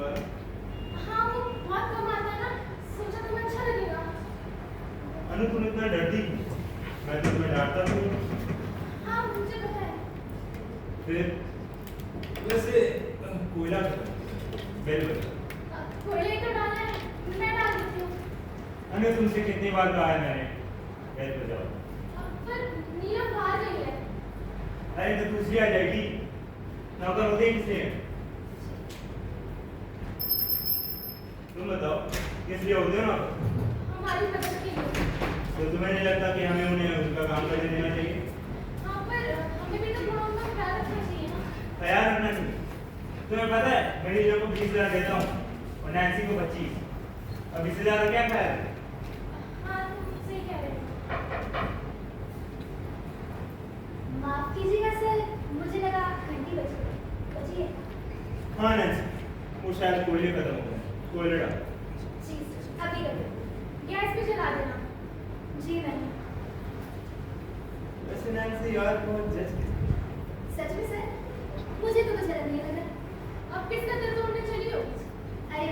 वाला? हाँ वो बहुत कम आता है ना, सोचा तुम्हें अच्छा लगेगा। अनु तुम इतना डरती क्यों? मैं तो तुम्हें डांटता भी हूँ। हाँ मुझे पता है। फिर वैसे कोयला बेल बजा। कोयले तो डाला है, मैं डाल देती हूँ। अनु तुमसे कितनी बार कहा है मैंने बेल बजाओ। पर नीलम बाहर गई है। अरे तो दूसरी आ जाएगी। नौकर होते ही किसलिए हैं? तुम बताओ किस लिए होते हो ना? हमारी मदद के लिए। तो तुम्हें नहीं लगता कि हमें उन्हें उनका काम करने देना चाहिए? हाँ पर हमें भी तो थोड़ा उनका ख्याल रखना चाहिए ना। ख्याल रखना चाहिए। तुम्हें पता है मैं नीलम को 20,000 देता हूँ और नैन्सी को 25। अब इससे ज्यादा क्या ख्याल है? हाँ तुम सही कह रहे हो। माफ कीजिएगा सर, मुझे लगा घंटी बजी है। हाँ नैन्सी, वो शायद कोयले खत्म हो गए। कोयले डाल। जी अभी कर दो। गैस भी जला देना। जी नहीं। वैसे नैन्सी यार बहुत जस्ट सच में सर? मुझे तो कुछ अलग नहीं लगा। अब किसका दिल तोड़ने चली हो? अरे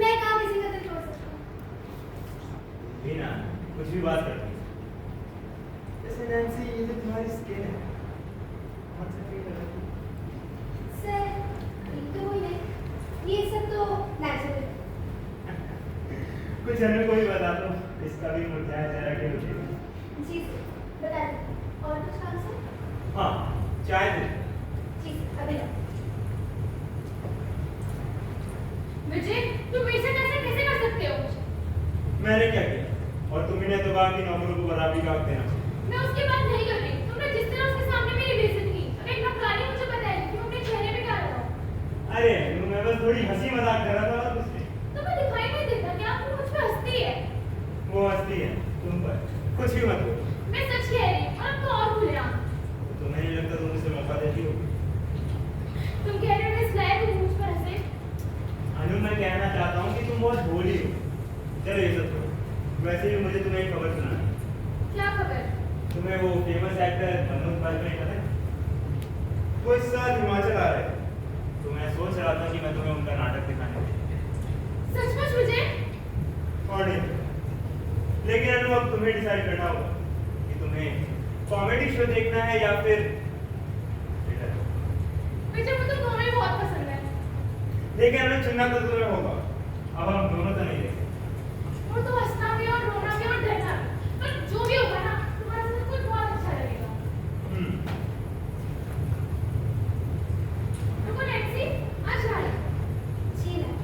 मैं कहाँ किसी का दिल तोड़ सकता हूँ? भी ना कुछ भी बात करती है। वैसे नैन्सी ये जो तुम्हारी स्किन है बहुत सही लग रही है। सर ये तो कोई नहीं, ये सब तो नेचुरल है। कुछ हमें कोई बता दो इसका भी मुरझाया चेहरा क्यों है? जी सर बता दें। और कुछ काम सर? हाँ चाय दे। जी सर अभी लाओ। विजय तुम ऐसे कैसे कर सकते हो? मैंने क्या किया? और तुमने तो कहा कि नौकरों को बराबरी का हक देना चाहिए। मैं उसकी बात नहीं कर रही। तुमने जिस तरह उसके सामने मेरी बेइज्जती की, अब एक नौकरानी मुझे बताएगी कि तुम अपने चेहरे पे क्या लगाओ। अरे मैं बस थोड़ी हंसी मजाक कर रहा था और कुछ नहीं। तुम्हें दिखाई नहीं देता क्या तुम मुझ पे हंसती है? वो हंसती है तुम पर। कुछ भी मत बोलो। मैं सच कह रही हूँ और अब तो और भूल रहा। तुम्हें नहीं लगता तुम उसे मौका देती हो? तुम कह रहे हो इस लायक तुम मुझ पर हंसे? अनु मैं कहना चाहता हूँ कि तुम बहुत भोली हो। चलो ये सब छोड़ो। वैसे भी मुझे तुम्हें एक खबर सुनानी है। क्या खबर? तुम्हें वो फेमस एक्टर मनोज वाजपेयी पता है? वो इस साल हिमाचल आ रहे हैं। तो मैं सोच रहा था कि मैं तुम्हें उनका नाटक दिखाने दूँ। सचमुच विजय? और नहीं लेकिन अनु अब तुम्हें डिसाइड करना होगा कि तुम्हें कॉमेडी शो देखना है या फिर थिएटर। विजय मुझे कॉमेडी बहुत पसंद है। लेकिन अनु चुनना तो तुम्हें होगा। अब हम दोनों तो नहीं देखेंगे। और तो हंसना भी और रोना भी और डरना भी। पर जो भी होगा ना तुम्हारा सब कुछ बहुत अच्छा लगेगा। रुको नैन्सी, आज गाड़ी। जी नहीं,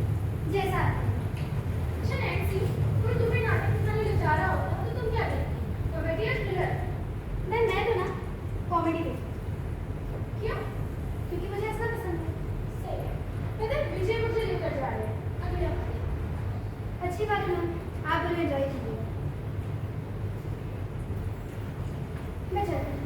जैसा अच्छा नैन्सी, कोई तुम्हें नाटक दिखाने ले जा रहा होता तो तुम क्या करती? कॉमेडी या थ्रिलर? मैं तो ना कॉमेडी देखती। क्यों? क्योंकि मुझे ऐसा पसंद है। सही है। पता है विजय मुझे लेकर जा रहे हैं अगले हफ्ते। अच्छी बात है ना, आप दोनों एंजॉय कीजिए। मैं चलती हूँ।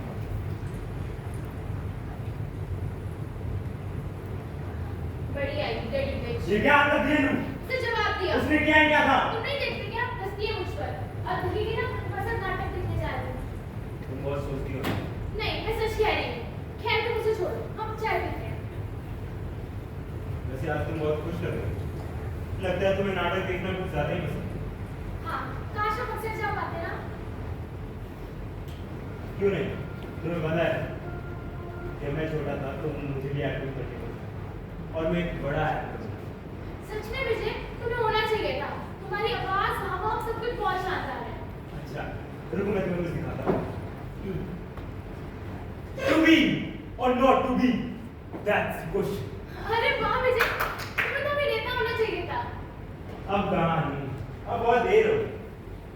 बड़ी आई गड़ी बिच। ये क्या आदत थी अनु? उसने जवाब दिया। उसने किया क्या था? तुम नहीं देखते क्या? हंसती है मुझ पर। और धीरे ना तुम्हारे साथ नाटक देखने जा रहे हैं। तुम बहुत सोचती हो। नहीं मैं सच कह रही हूँ। खैर तुम उसे छोड़ो, हम चाय पीते हैं। वैसे आज तुम बहुत खुश लग रही हो। लगता है तुम्हें नाटक देखना कुछ ज्यादा ही पसंद है। हाँ काश हम अक्सर जा पाते ना। क्यों नहीं? तुम्हें पता है जब मैं छोटा था तो मुझे भी एक्टिंग करनी पड़ी और मैं एक बड़ा एक्टर बना। सच में विजय तुम्हें होना चाहिए था। तुम्हारी आवाज हाव सब कुछ बहुत शानदार है। अच्छा रुको मैं तुम्हें कुछ दिखाता हूँ। To be or not to be, that's the question. अरे वाह विजय, तुम्हें तो अभी नेता होना चाहिए था। अब कहाँ नहीं, अब बहुत देर हो गई।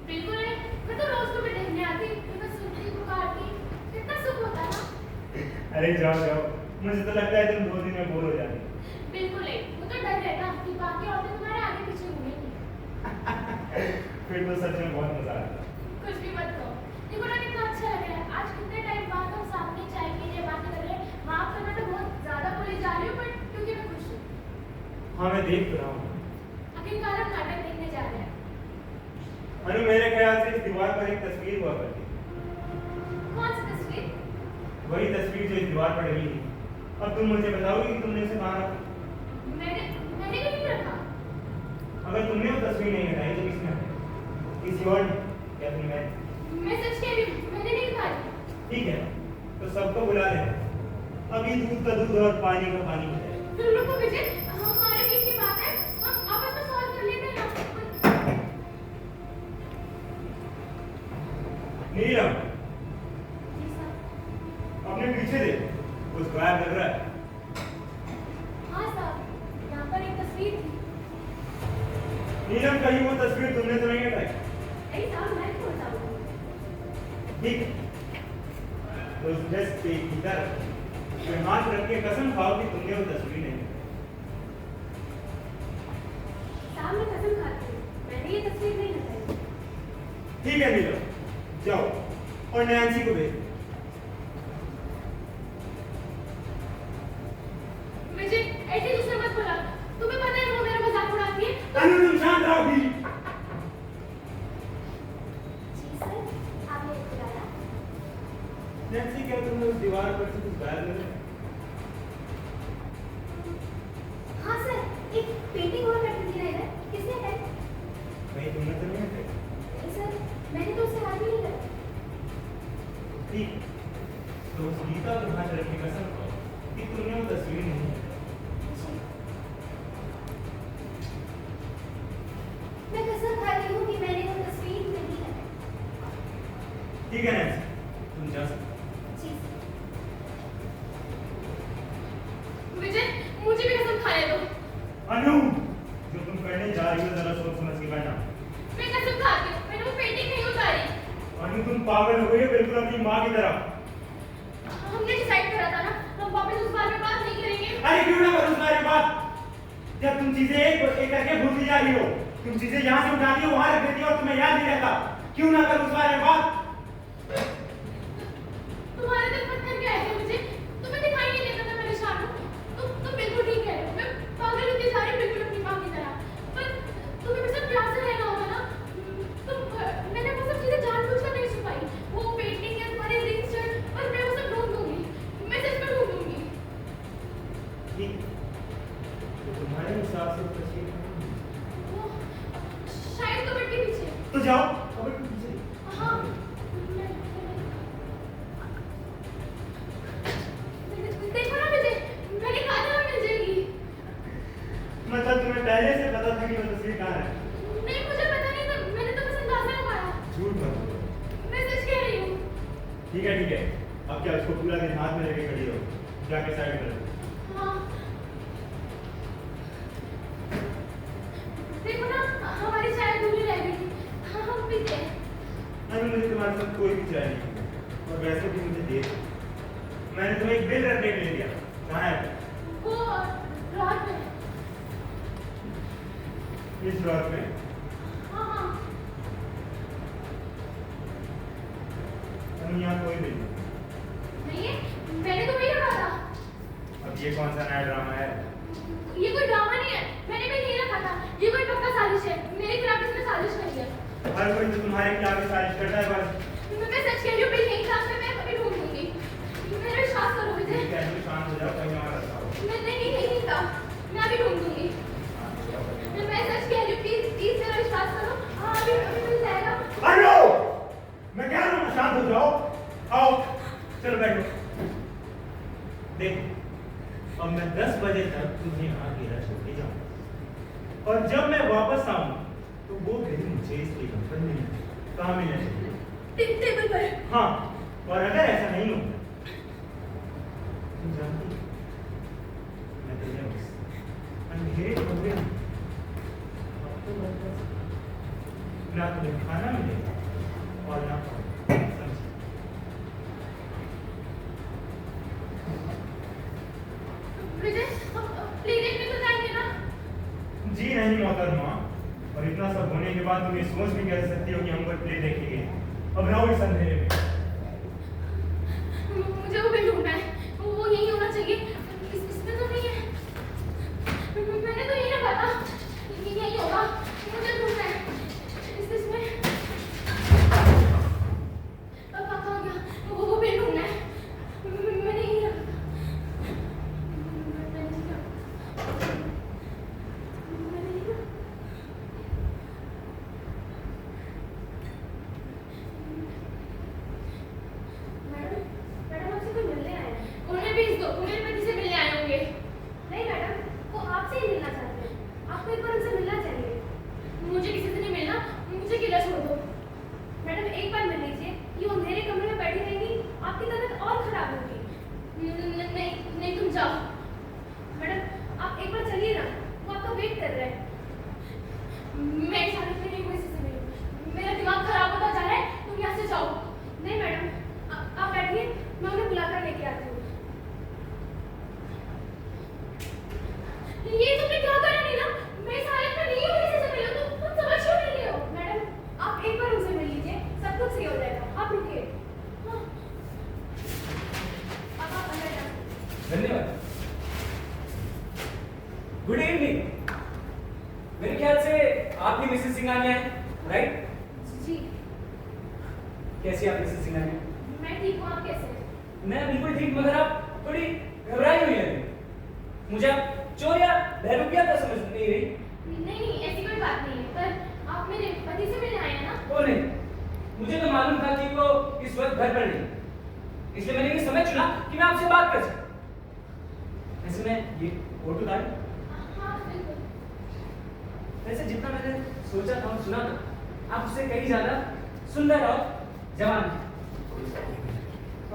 बिल्कुल है, मैं तो रोज तुम्हें देखने आती, तुम्हें सुनती पुकारती, कितना सुख होता ना। अरे जाओ जाओ, मुझे तो लगता है तुम 2 दिन में बोर हो जाती। बिल्कुल है, मुझे डर रहता कि बाकी औरतें तुम्हारे आगे पीछे घूमेंगी। फिर तो सच में बहुत मजा आता। कुछ भी मत कहो। देखो ना कितना अच्छा लग रहा है। आज कितने टाइम बाद हम सामने चाय पी रहे बातें कर रहे हैं। माफ करना तो बहुत ज्यादा बोली जा रही हूँ पर क्योंकि मैं खुश हूँ। हाँ मैं देख तो रहा हूँ। आखिरकार हम नाटक देखने जा रहे हैं। अनु मेरे ख्याल से इस दीवार पर एक तस्वीर हुआ करती है। कौन सी तस्वीर? वही तस्वीर जो इस दीवार पर लगी थी। अब तुम मुझे बताओगी कि तुमने इसे कहाँ रखा? मैंने मैंने नहीं रखा। अगर तुमने वो तस्वीर नहीं हटाई तो किसने हटाई? किसी और ने? क्या तुम मैं सच कह रही हूँ, मैंने नहीं उतारी। ठीक है, तो सबको बुला ले। अभी दूध का दूध और पानी का पानी हो जाए। तो रुको विजय, हमारे बीच की बात है, हम आपस में सॉल्व कर लेते हैं। नीलम, जी सर। अपने पीछे देख, कुछ गायब लग रहा है। हाँ साहब, यहाँ पर एक तस्वीर थी। नीलम, कहीं वो तस्वीर तुमने तो नहीं हटाई? नहीं साहब, मैं क्यों बताऊँ? ठीक है, तो जस्ट इधर कोई हाथ रख के कसम खाओ कि तुमने वो तस्वीर नहीं हटाई। साहब मैं कसम खाती हूँ, मैंने ये तस्वीर नहीं हटाई। ठीक है नीलम, जाओ और नैन्सी को भेजो। विजय, ऐसे दूसरा मत बोला, तुम्हें पता है वो मेरा मजाक उड़ाती है। अनु, तुम शांत रहो भी। जी सर, आपने बुलाया? नैन्सी, क्या तुमने उस दीवार पर से कुछ गायब लग रहा है? हाँ सर, एक पेंटिंग और करती थी ना इधर, किसने हटाई? नहीं, तुमने तो नहीं हटाई। नहीं सर, मैंने तो उससे बात भी नहीं करी। ठीक, तो उस गीता और हाथ रख के कसम खाओ कि तुमने वो तस्वीर नहीं हटाई। मैं कसम खा रही हूँ कि मैंने वो तस्वीर नहीं हटाई। ठीक है नैन्सी, तुम जा सकते हो। जी विजय, मुझे भी कसम खाने दो। अनु, जो तुम करने जा रही हो जरा सोच समझ के करना। मैं कसम खाती हूँ, मैंने वो पेंटिंग नहीं उतारी। अनु, तुम पागल हो गई हो बिल्कुल अपनी माँ की तरह। हमने डिसाइड करा था ना, हम वापस उस बारे में बात नहीं करेंगे। अरे क्यों ना करो तुम्हारी बात? जब तुम चीजें एक एक करके भूलती जा रही हो, तुम चीजें यहाँ से उठाती हो वहां रख देती हो और तुम्हें याद नहीं रहता। क्यों ना करो उस बारे में बात? तुम्हारे दिल पत्थर क्या है मुझे? तुम्हें दिखाई नहीं देता था मैं परेशान हूँ। तुम बिल्कुल ठीक कह रहे हो, मैं पागल होती जा रही हूँ बिल्कुल अपनी माँ की तरह। पर तुम्हें मेरे साथ प्यार से रहना होगा ना। मैंने वो सब चीजें जानबूझकर नहीं छुपाई। वो पेंटिंग है, तुम्हारे रिंग शर्ट, और मैं वो सब ढूंढ दूंगी। मैं सच में ढूंढ दूंगी। ठीक, तो तुम्हारे हिसाब से तस्वीर वो शायद कबर्ड के पीछे। तो जाओ कबर्ड के पीछे। हाँ, देखो ना विजय, मैंने कहा था वो मिल जाएगी। मतलब तुम्हें पहले से पता था कि वो तस्वीर कहाँ है? नहीं, मुझे पता नहीं था, मैंने तो बस अंदाजा लगाया। झूठ मत बोलो। मैं सच कह रही हूँ। ठीक है, अब क्या उसको पूरा दिन हाथ में लेके खड़ी रहो, जाके साइड कर दो। हाँ, देखो ना, हमारी चाय अधूरी रह गई थी। हाँ, हम पीते हैं। अरे मुझे तुम्हारे साथ कोई भी चाय नहीं, और वैसे भी मुझे देर है। मैंने तुम्हें एक बिल रखने के लिए दिया, कहाँ है? वो रात में। इस रात में? हाँ हाँ। हम यहाँ कोई बिल नहीं है, मैंने तो वही रखा था। अब ये कौन सा नया ड्रामा है? ये कोई ड्रामा नहीं है, मैंने भी नहीं रखा था। ये कोई पक्का साजिश है, मेरे खिलाफ इसने साजिश करी है। हर कोई तो तुम्हारे खिलाफ ही साजिश करता है बस। मैं सच कह रही हूँ, बिल नहीं था, मैं कभी ढूंढ दूंगी। मेरा विश्वास करो विजय। ठीक है, तुम शांत हो जाओ, कहीं और रखा मैं नहीं था, मैं अभी ढूंढ दूंगी। मैं सच कह रही हूँ, प्लीज मेरा विश्वास करो। हाँ, अभी मिल जाएगा। हेलो, मैं कह रहा हूँ शांत हो जाओ। आओ, चलो बैठो। देखो, अब मैं 10 बजे तक तुम्हें यहाँ घेरा छोड़ के जाऊँ, और जब मैं वापस आऊँ तो वो घड़ी मुझे इस टेबल पर नहीं, कहाँ मिलना चाहिए? टेबल पर। हाँ, और अगर ऐसा नहीं होता, तुम जानती हो, मैं तुम्हें उस अंधेरे कमरे में हफ्तों भर रह सकता, ना तुम्हें खाना मिलेगा और ना पानी, समझी? विजय, प्लीज एक मिनट तो जाएंगे ना? जी नहीं मोहतरमा, और इतना सब होने के बाद तुम ये सोच भी कर सकती हो कि हम कोई प्ले देखेंगे। अब रहो इस अंधेरे में। मुझे वो बिल ढूंढना है, वो यही होना चाहिए। इसमें तो नहीं है, मैंने तो यही रखा था। यही होगा, मुझे ढूंढना है। इसमें कहाँ गया? वो बिल ढूंढना है, मैंने यही रखा था। जाओ। मैडम आप एक बार चलिए ना, वो आपका वेट कर रहे हैं। मैं इस हालत में नहीं हूँ, इसी से मिलूं। मेरा दिमाग खराब होता जा रहा है, तुम यहाँ से जाओ। नहीं मैडम, आप बैठिए, मैं उन्हें बुलाकर लेके आती हूँ। ये तुमने क्या करा नीना? मैं इस हालत में नहीं हूँ, किसी से मिलो। तुम समझ क्यों नहीं रहे हो? मैडम आप एक बार उनसे मिल लीजिए, सब कुछ सही हो जाएगा। आप रुकिए। हाँ। अब आप अंदर जाओ। धन्यवाद। Good evening. मेरे ख्याल से आप ही मिसेस सिंघानिया हैं, राइट? जी कैसी आप मिसेस सिंघानिया? मैं ठीक हूँ, आप कैसे हैं? मैं बिल्कुल ठीक, मगर आप थोड़ी घबराई हुई लगी। मुझे आप चोर या बहरूपिया तो समझ नहीं रही। नहीं ऐसी कोई बात नहीं है, पर आप मेरे पति से मिलने आए हैं ना? ओ नहीं, मुझे तो मालूम था कि वो इस वक्त घर पर नहीं, इसलिए मैंने ये समय चुना कि मैं आपसे बात कर सकूं। ऐसे में ये फोटो कार्ड, हाँ बिल्कुल। वैसे जितना मैंने सोचा था और सुना था, आप उससे कहीं ज्यादा सुंदर और जवान थे।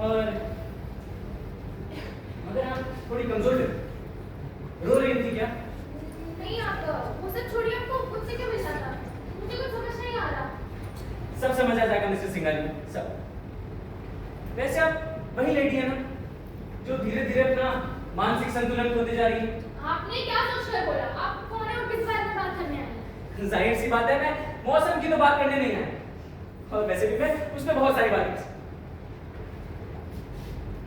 और मगर आप थोड़ी कमजोर थे। रो रही थी क्या? नहीं आप वो सब छोड़िए, आपको मुझसे क्या मिलना था? मुझे कुछ समझ नहीं आ रहा। सब समझ आ जाएगा मिसेस सिंघानिया, सब। वैसे आप वही लेडी है ना जो धीरे धीरे अपना मानसिक संतुलन खोते जा रही है? आपने क्या सोचकर बोला? आप कौन है और किस बारे में बात करने आए हैं? जाहिर सी बात है, मैं मौसम की तो बात करने नहीं आया, और वैसे भी मैं उसमें बहुत सारी बातें कर सकता हूं।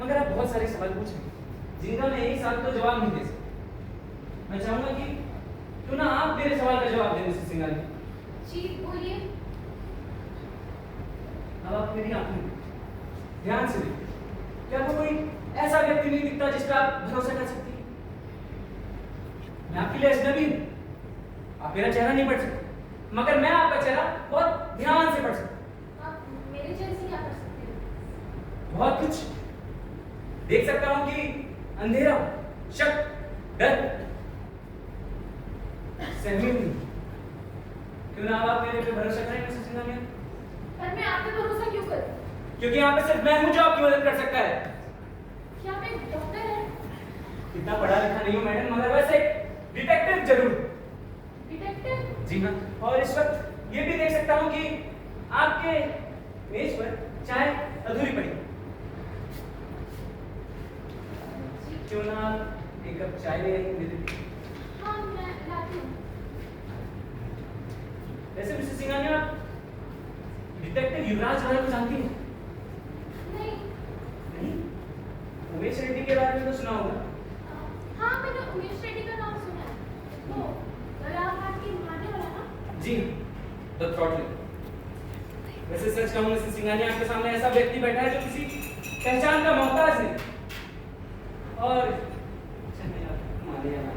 मगर आप बहुत सारे सवाल पूछे जिनका मैं एक साथ तो जवाब नहीं दे सकता। मैं चाहूंगा कि क्यों ना आप मेरे सवाल का जवाब दें मिसेस सिंघानिया। जी बोलिए। अब आप मेरी आंखें ध्यान से देखिए। क्या आपको कोई ऐसा व्यक्ति नहीं दिखता जिस पर आप भरोसा कर सकती हैं? मैं आपके लिए अजनबी हूं, आप मेरा चेहरा नहीं पढ़ सकते, मगर मैं आपका चेहरा बहुत ध्यान से पढ़ सकता हूं। आप मेरे चेहरे से क्या कर सकते हैं? बहुत कुछ देख सकता हूं कि अंधेरा, शक, डर, सहमी हुई। क्यों ना आप मेरे पे भरोसा करें मिसेस सिंघानिया? पर मैं आप पे भरोसा क्यों करूं? क्योंकि यहाँ पे सिर्फ मैं हूं जो आपकी मदद कर सकता है। क्या आप एक डॉक्टर हैं? इतना पढ़ा लिखा नहीं हूं मैडम, मगर वैसे डिटेक्टिव जरूर। डिटेक्टिव? जी हाँ, और इस वक्त ये भी देख सकता हूँ कि आपके मेज पर चाय अधूरी पड़ी। क्यों ना आप एक कप चाय ले आइए मेरे लिए? हाँ मैं लाती हूँ। वैसे मिसेस सिंघानिया, आप डिटेक्टिव युवराज राय को जानती हैं? नहीं। नहीं? उमेश रेड्डी के बारे में तो सुना होगा। हाँ मैंने उमेश रेड्डी का नाम सुना है। वो गलाघाट के मारने वाला ना? जी, द थ्रॉटलर। वैसे सच कहूँ मिसेस सिंघानिया, आपके सामने ऐसा व्यक्ति बैठा है जो किसी पहचान का मोहताज नहीं। और माने या ना,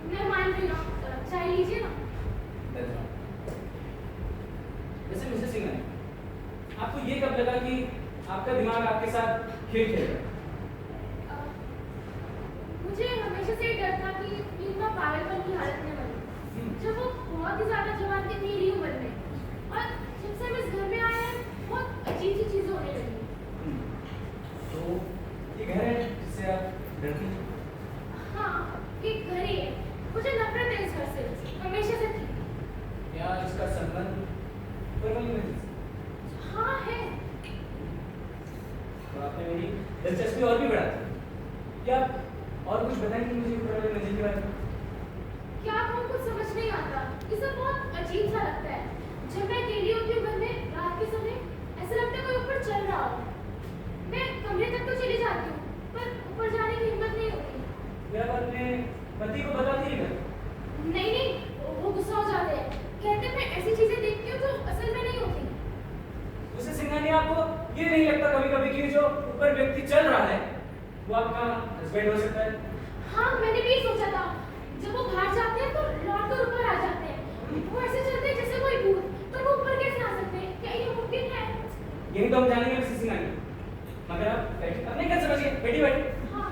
मैं मान रही हूँ, चाय लीजिए ना। वैसे मिसेस सिंघानिया, आपको ये कब लगा कि आपका दिमाग आपके साथ खेल खेल रहा है? मुझे हमेशा से डर था कि इनका पागलपन की हालत में बने। जब वो बहुत ही ज्यादा जवान थे मेरी उम्र में, और जब से हम इस घर में आए हैं बहुत अजीब सी चीजें होने लगी। तो ये घर है जिससे आप डरती हैं? हाँ एक घर ही है। मुझे नफरत है इस घर से, हमेशा से थी। क्या इसका संबंध परवली में? हाँ है। तो आपने मेरी दिलचस्पी और भी बढ़ा दी। क्या आप और कुछ बताएंगे मुझे परवली मंजिल के बारे में? क्या आपको कुछ समझ नहीं आता? ये सब बहुत अजीब सा लगता है। जब मैं अकेली होती हूँ घर में रात के समय, ऐसा लगता है कोई ऊपर चल रहा हो। मैं कमरे तक तो चली जाती हूँ, पर ऊपर जाने की हिम्मत नहीं होती। क्या आप अपने पति को बताती है क्या? नहीं वो गुस्सा हो जाते हैं। कहते हैं मैं ऐसी चीजें देखती हूँ जो असल में नहीं होती। उसे सिंघानिया, आपको ये नहीं लगता कभी कभी कि जो ऊपर व्यक्ति चल रहा है वो आपका हस्बैंड हो सकता है? हाँ मैंने भी सोचा था। जब वो बाहर जाते हैं तो लौट कर ऊपर आ जाते हैं। वो ऐसे चलते हैं जैसे कोई भूत, तो वो ऊपर कैसे आ सकते हैं? क्या ये मुमकिन है? यही तो हम जानेंगे मिसेस सिंघानिया। मगर आप बैठिए, अपने घर समझिए, बैठी बैठी। हाँ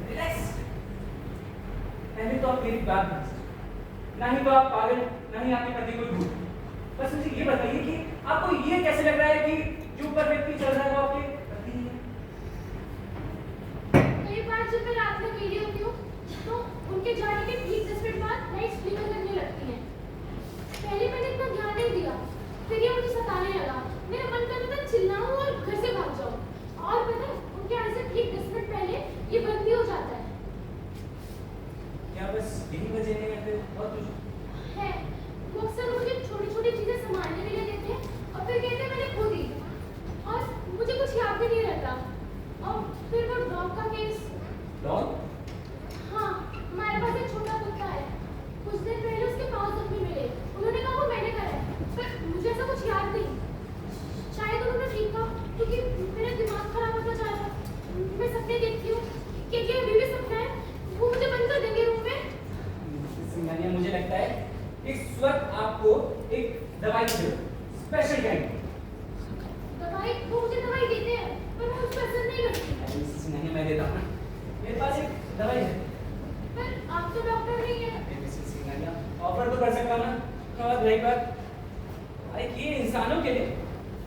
रिलैक्स। पहले तो आप मेरी बात नहीं समझे। ना ही तो आप पागल, ना ही आपके पति कोई भूत। बस मुझे ये बताइए कि आपको ये कैसे लग रहा है कि जो ऊपर व्यक्ति चल रहा है वो आपके पति है? कई तो उनके जाने के ठीक 10 मिनट बाद लाइट्स फ्लिकर करने लगती हैं। पहले मैंने इतना ध्यान नहीं दिया, फिर ये मुझे सताने लगा। मेरा मन करता था चिल्लाऊं और घर से भाग जाऊं। और पता है, उनके आने से ठीक 10 मिनट पहले ये बंद भी हो जाता है। क्या बस यही वजह है या फिर और कुछ? है, वो अक्सर मुझे छोटी-छोटी चीजें संभालने के लिए देते हैं और फिर कहते हैं मैंने खो दी। और मुझे कुछ याद भी नहीं रहता। और फिर वो डॉग का केस। डॉग? हाँ, हमारे पास एक छोटा कुत्ता है। कुछ दिन पहले उसके पाँव जख्मी मिले। उन्होंने कहा वो मैंने करा है, पर मुझे ऐसा कुछ याद नहीं। शायद उन्होंने ठीक कहा, क्योंकि मेरा दिमाग खराब होता जा रहा है। मैं सपने देखती हूँ कि अभी भी सपना है। वो मुझे बंद कर देंगे रूम में। सिंघानिया, मुझे लगता है इस वक्त आपको एक दवाई की जरूरत है, स्पेशल काइंड। दवाई? वो मुझे दवाई देते हैं, पर मैं उस पर असर नहीं करती। अरे मिसेस सिंघानिया, मैं देता हूँ ना, मेरे पास एक दवाई है। पर आप तो डॉक्टर नहीं हैं। अरे मिसेस सिंघानिया, ऑफर तो कर सकता हूँ ना, और रही बात, अरे ये इंसानों के लिए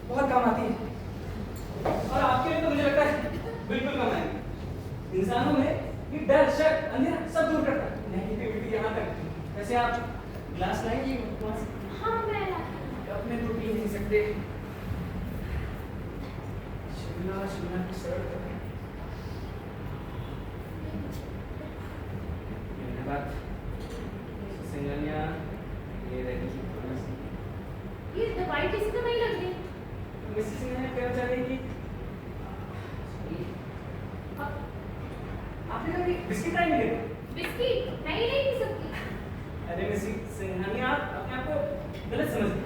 बहुत काम आती है और आपके लिए तो मुझे लगता है बिल्कुल काम आएगी। इंसानों में ये डर, शक, अंधेरा सब दूर करता है। नेगेटिविटी यहाँ तक। वैसे आप ग्लास लाएंगे? हाँ, मैं लाती हूँ। अपने तो पी नहीं सकते। शिमला शिमला की सड़क। धन्यवाद सिंघानिया, ये रहेगी थोड़ा सी। ये दवाई किसी को नहीं लग रही। मिसेस सिंघानिया कहना चाह रही कि आपने कभी बिस्किट ट्राई नहीं किया? बिस्किट? मैं ही नहीं पी सकती। अरे मिसेस सिंघानिया, आप अपने आप को गलत समझ रहे।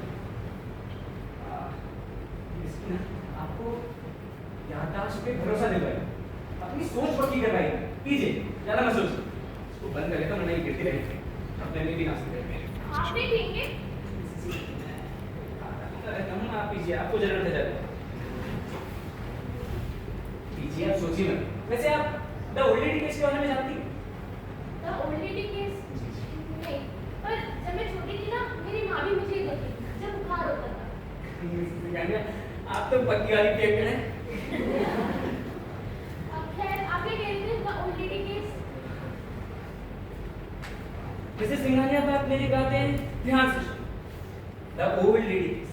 बिस्किट ना आपको याददाश्त पे भरोसा दिलवाएगा, अपनी सोच पक्की करवाएगा। पीजिए, ज्यादा मत सोचिए। इसको बंद करें तो नहीं गिरती रहेगी, अपने में भी ना सकते। आप नहीं पिएंगे? आप पीजिए, आपको जरूरत है ज्यादा। पीजिए, आप सोचिए मत। वैसे आप द ओल्ड लेडी केस के बारे में जानती हैं? The old lady case? नहीं, पर जब मैं छोटी थी ना, मेरी माँ भी मुझे देती थी, जब बुखार होता था। आप तो पक्की वाली पेट हैं। अब खैर, आप ये कह रहे थे the old lady case? Mrs Singhania, आप मेरी बातें ध्यान से सुनिए। द ओल्ड लेडी केस,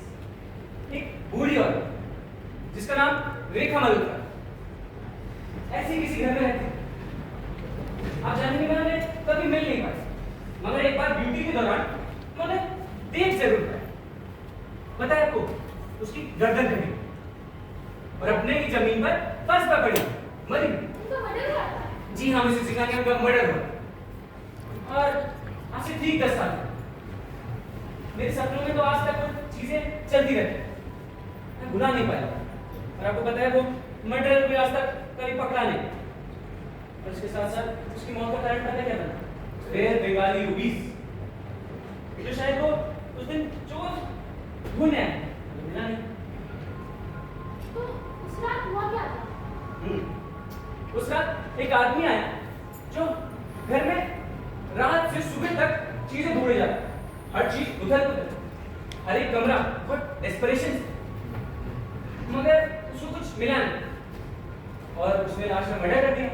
एक बूढ़ी औरत जिसका नाम रेखा मल्होत्रा, ऐसी किसी घर में रहती। आप जानेंगे, मैं उन्हें कभी मिल नहीं पाई, मगर एक बार ड्यूटी के दौरान मैंने देख जरूर पाया। पता है आपको, उसकी गर्दन कटी और अपने ही जमीन पर फर्श पर पड़ी मरी। उनका मर्डर हुआ था? जी हाँ मिसेस सिंघानिया, उनका मर्डर हुआ और आज से ठीक 10 साल पहले। मेरे सपनों में तो आज तक कुछ चीजें चलती रहती, मैं भुला नहीं पाया। और आपको पता है, वो मर्डर भी आज तक कभी पकड़ा नहीं। और इसके साथ साथ उसकी मौत का कारण पता क्या था? रेयर बंगाली रूबीज, जो शायद वो उस दिन चोर ढूंढने आए, मिला नहीं। तो उस रात हुआ क्या था? उस रात एक आदमी आया जो घर में रात से सुबह तक चीजें ढूंढे जाता, हर चीज उधर उधर, हर एक कमरा बहुत डेस्परेशन से, मगर उसको कुछ मिला नहीं और उसने लाश में मर्डर कर दिया।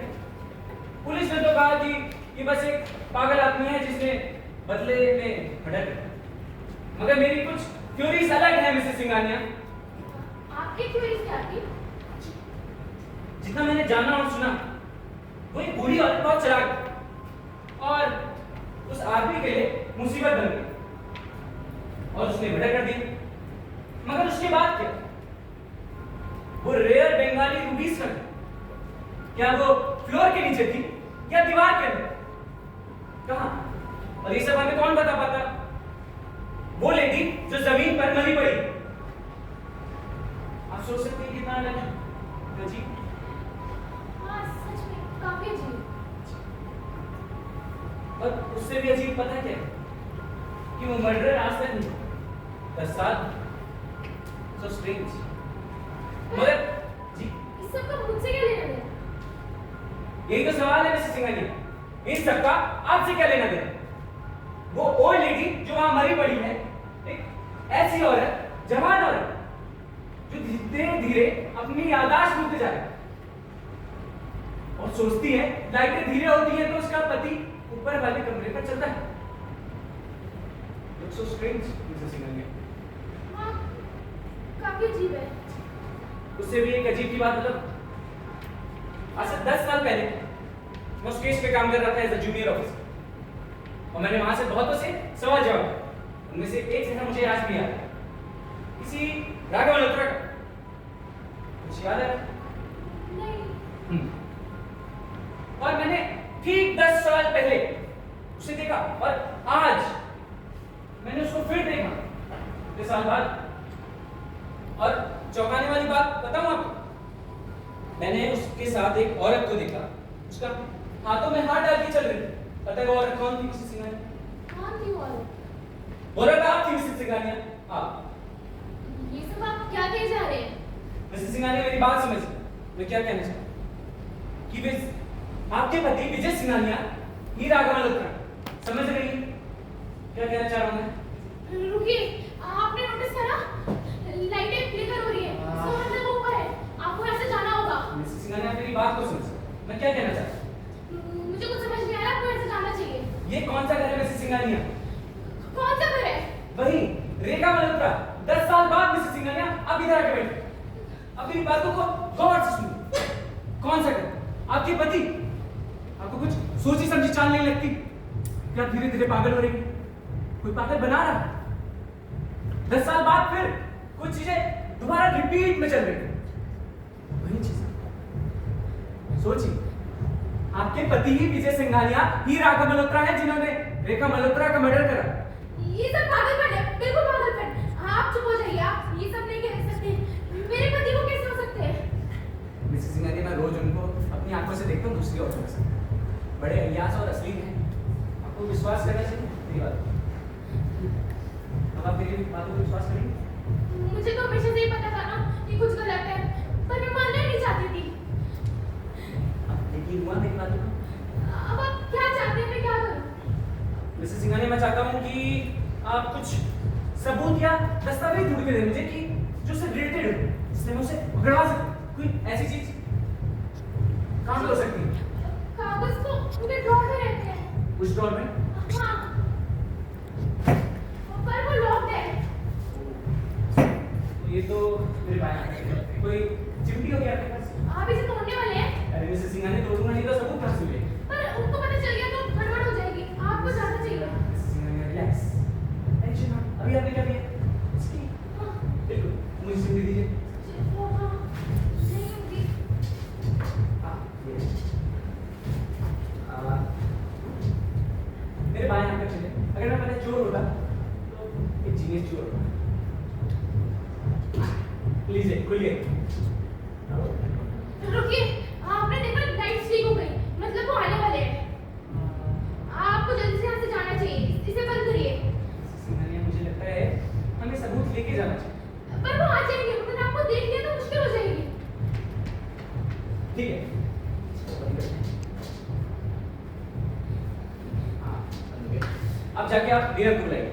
पुलिस ने तो कहा कि ये बस एक पागल आदमी है जिसने बदले में मर्डर किया, मगर मेरी कुछ थ्योरीज अलग है मिसेस सिंघानिया। आपकी थ्योरीज क्या थी? जितना मैंने जाना और सुना, वो एक बूढ़ी औरत बहुत चालाक थी और उस आदमी के लिए मुसीबत बन गई और उसने मर्डर कर दिया। मगर उसके बाद क्या? वो रेयर बंगाली रूबीज का, क्या वो फ्लोर के नीचे थी या दीवार के अंदर? कहां? और ये सब हमें कौन बता पाता? वो लेडी जो जमीन पर मरी पड़ी। आप सोच सकते हैं कितना अलग है। जी हाँ, सच में काफी अजीब। और उससे भी अजीब पता है क्या? कि वो मर्डर आज तक नहीं, 10 साल। So strange. मगर जी, इस सब का मुझसे क्या लेना देना? यही तो सवाल है मिसेस सिंघानिया, इन सबका आपसे क्या लेना देना? वो ओल्ड लेडी जो वहां मरी पड़ी है, एक ऐसी औरत, जवान औरत, जो धीरे धीरे अपनी याददाश्त भूलते जा रही है और सोचती है लाइटें धीरे होती हैं तो उसका पति ऊपर वाले कमरे पर चलता है। Looks so strange, Mrs Singhania. हाँ, काफी अजीब है। उससे भी एक अजीब की बात मतलब आज से 10 साल पहले मैं उस केस पे काम कर रहा था एज अ जूनियर ऑफिसर और मैंने वहां से बहुतों से सवाल जवाब किए। उनमें से एक जगह मुझे आज भी याद है, किसी राघव मल्होत्रा का। कुछ याद है? नहीं। और मैंने ठीक 10 साल पहले उसे देखा और आज मैंने उसको फिर देखा 10 साल बाद। और चौंकाने वाली बात बताऊं आपको, मैंने उसके साथ एक औरत को देखा, उसका हाथों में हाथ डाल के चल रही थी। पता है वो औरत कौन थी मिसेस सिंघानिया? कौन थी वो औरत? वो औरत आप थी मिसेस सिंघानिया, आप। ये सब आप क्या कहे जा रहे हैं? मिसेस सिंघानिया मेरी बात समझिए, मैं क्या कहना चाहता हूं कि आपके पति विजय सिंघानिया ही राघव मल्होत्रा, समझ रही हैं क्या कहना चाह रहा हूं मैं? रुकिए, आपने नोटिस करा लाइटें फ्लिकर हो रही है, इसका मतलब वो ऊपर है, आपको ऐसे जाना होगा। मिसेस सिंघानिया मेरी बात को समझिए, मैं क्या कहना चाहता हूं? मुझे कुछ समझ नहीं आ रहा, आपको ऐसे जाना चाहिए। ये कौन सा घर है मिसेस सिंघानिया? कौन सा घर है? वही रेखा मल्होत्रा। 10 साल बाद मिसेस सिंघानिया आप इधर आके बैठे। अब मेरी बातों को गौर से सुनिए। कौन सा घर? आपके पति आपको कुछ सोची समझी चाल नहीं लगती क्या? धीरे धीरे पागल हो रही है, कोई पागल बना रहा है। 10 साल बाद फिर कुछ चीजें दोबारा रिपीट में चल रही है, वही चीजें सोचिए। आपके पति ही विजय सिंघानिया ही राघव मल्होत्रा है जिन्होंने रेखा मल्होत्रा का मर्डर करा। ये सब पागलपन है, बिल्कुल पागलपन। आप चुप हो जाइए, आप ये सब नहीं कह सकते। मेरे पति को कैसे हो सकते हैं? मिसेस सिंघानिया मैं रोज उनको अपनी आंखों से देखता हूँ दूसरी औरतों के साथ, बड़े अय्यास और असली हैं। आपको विश्वास करना चाहिए मेरी बात। अब आप मेरी बातों पर विश्वास करेंगे? मुझे तो हमेशा से ही पता था ना कि कुछ गलत है, पर मैं मानना ही नहीं चाहती थी। अब यकीन हुआ मेरी बातों का? अब आप क्या चाहते हैं, मैं क्या करूं? मिसेस सिंघानिया मैं चाहता हूँ कि आप कुछ सबूत या दस्तावेज ढूंढ के दें मुझे कि जो उससे रिलेटेड हो, जिससे मैं उसे पकड़वा सकूं। कोई ऐसी चीज काम हो सकती है। कागज तो उनके ड्रॉर में रहते हैं। उस ड्रॉर में? हाँ, पर वो लॉक्ड है। तो ये तो मेरे पास कोई चिमटी हो गया आपके पास? आप इसे तोड़ने वाले हैं? अरे मिसेस सिंघानिया तोड़ूंगा नहीं तो सबूत कहाँ से मिलेगा? पर उनको पता चल गया तो गड़बड़ हो जाएगी, आपको जाना चाहिए। मिसेस सिंघानिया रिलैक्स, टेंशन ना। अभी आपने क्या किया? हाँ, देखो मुझे चिमटी दीजिए। वो हाँ, नहीं होगी। हाँ, ये। मेरे बाएं हाथ पे चले। अगर मैं पहले चोर होता तो एक जीनियस चोर होता। लीजिए खुलिए। रुकिए, आपने देखा लाइट स्लिप हो गई, मतलब वो आने वाले हैं। आपको जल्दी से यहाँ से जाना चाहिए, इसे बंद करिए। सिंघानिया मुझे लगता है हमें सबूत लेके जाना चाहिए। पर वो आ जाएंगे, अगर आपको देख लिया तो मुश्किल हो जाएगी। ठीक है। हाँ, अब जाके आप नीलम को बुलाइए।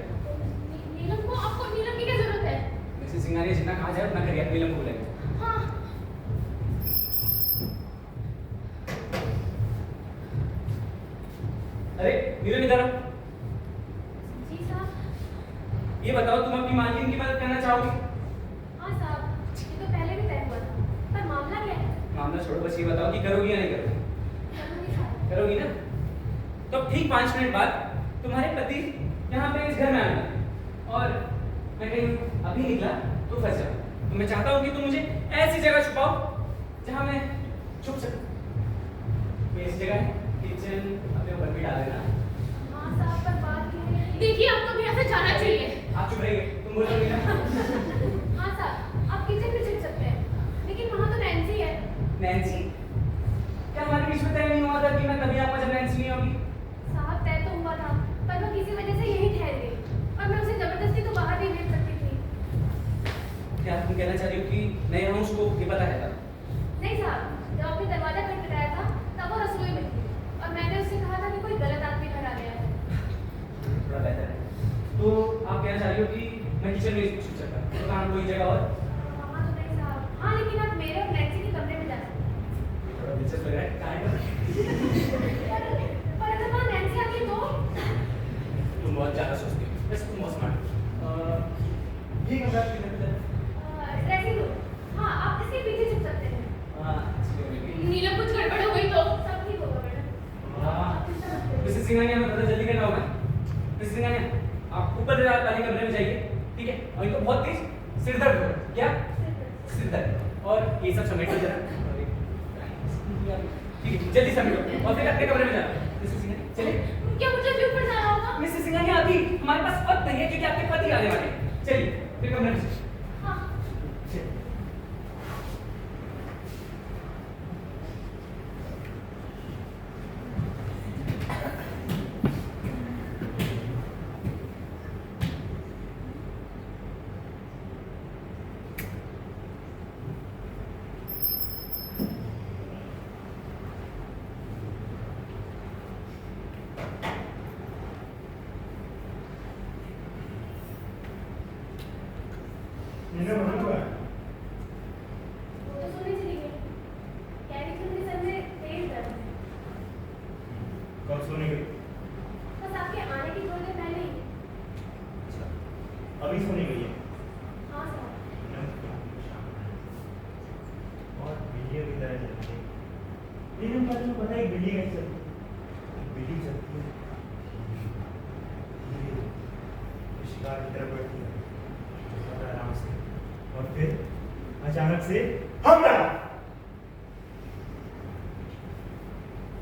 नीलम को? आपको नीलम की क्या जरूरत है? मिसेस सिंघानिया जितना कहा जाए उतना करिए, आप नीलम को बुलाइए। हाँ। अरे नीलम इधर आओ। जी साहब। ये बताओ तुम अपनी मालकिन की मदद करना चाहोगी? हाँ साहब, ये तो पहले भी तय हुआ था, पर मामला क्या है? मामला छोड़ो, बस ये बताओ कि करोगी या नहीं करोगी? करूँगी साहब। करोगी ना? तो ठीक 5 मिनट बाद तुम्हारे पति यहाँ पे इस घर में आने वाले और मैं कहीं अभी निकला तो फंस जाऊँ। तो मैं चाहता हूँ कि तुम मुझे ऐसी जगह छुपाओ जहाँ मैं छुप सकूँ। ये इस जगह है, किचन अपने ऊपर भी डाल देना। हाँ साहब, पर बात ये है, देखिए आपको भी यहाँ से जाना चाहिए। आप चुप रहिए, तुम बोलोगी ना? हाँ साहब, आप किचन में छिप सकते हैं, लेकिन वहाँ तो नैन्सी है। नैन्सी? क्या हमारे बीच में तय नहीं हुआ था कि मैं तभी आऊँगा जब नैन्सी नहीं होगी? साहब तय तो हुआ था, पर वो किसी वजह से यही ठहर गई और मैं उसे जबरदस्ती तो बाहर नहीं भेज सकती थी। क्या तुम कहना चाह रही हो कि मैं यहाँ उसको ये पता है था? नहीं साहब, जब आपने दरवाजा खटखटाया था तब वो रसोई में थी और मैंने उससे कहा था कि कोई गलत आदमी घर आ गया है। थोड़ा बेहतर है। तो आप कहना चाह रही हो कि मैं किचन में छुप सकता हूँ, तो कहाँ कोई जगह और? वहाँ तो नहीं साहब। हाँ, लेकिन आप मेरे और नैन्सी के कमरे में जा सकते हैं। थोड़ा दिलचस्प लग रहा है, कहाँ है? सिंघानिया में थोड़ा जल्दी करना होगा। मिसेस सिंघानिया आप ऊपर वाले कमरे में जाइए, ठीक है? और इनको बहुत तेज सिर दर्द हो रहा है। क्या? सिर दर्द। और ये सब समेटो जरा। ठीक है, जल्दी समेटो और फिर अपने कमरे में जाना। मिसेस सिंघानिया चलिए। क्या मुझे भी ऊपर जाना होगा? मिसेस सिंघानिया अभी हमारे पास वक्त नहीं है क्योंकि आपके पति आने वाले हैं। चलिए फिर कमरे में चलिए। हाँ। चलिए। नीलम कहाँ हुआ है? वो तो सोने चली गई। कह रही थी मेरे सर में तेज दर्द है। कब सोने गई? बस आपके आने की थोड़ी देर पहले ही। अच्छा, अभी सोने गई है? हाँ सर। और बिल्लियों की तरह चलती है। नीलम का तुम्हें पता है एक बिल्ली कैसे चलती है? एक बिल्ली चलती है धीरे, तो शिकार की तरफ बढ़ती है बहुत आराम से, और फिर अचानक से हमला।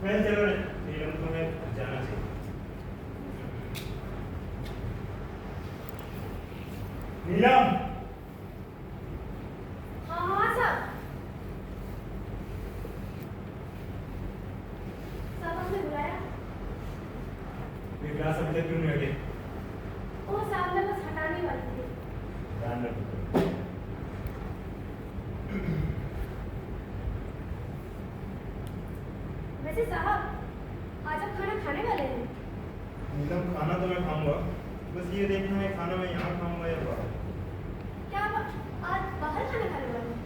मैं चलो नीलम तुम्हें जाना चाहिए। नीलम हाँ हाँ सर। सर आपने बुलाया? ये क्लास अभी तक क्यों नहीं हटे? वो साहब मैं बस हटाने वाली थी। ध्यान रखो। वैसे साहब आज आप खाना खाने वाले हैं? नीलम खाना तो मैं खाऊंगा, बस ये देखना है खाना मैं यहाँ खाऊंगा या बाहर। क्या आप आज बाहर खाना खाने वाले हैं?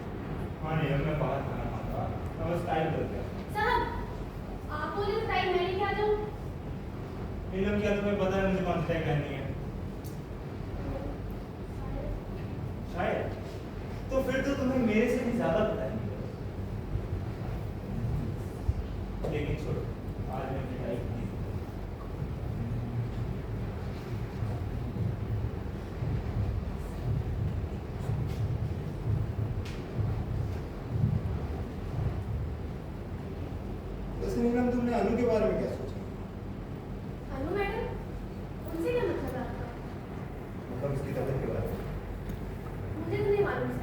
हाँ नीलम मैं बाहर खाना खाऊंगा, तो बस टाइम कर दिया। साहब आप बोले तो टाइम मैं लेके आ जाऊँ? नीलम क्या तुम्हें पता है मुझे कौन सी टाइम करनी है? शायद। तो फिर तो तुम्हें मेरे से भी ज्यादा पता है नीलम। लेकिन छोड़ो, आज मैं मिठाई नहीं। वैसे नीलम तुमने अनु के बारे में क्या सोचा? अनु मैडम? उनसे क्या मतलब है आपका? मतलब उसकी तबीयत के बारे में? मुझे तो नहीं मालूम सर।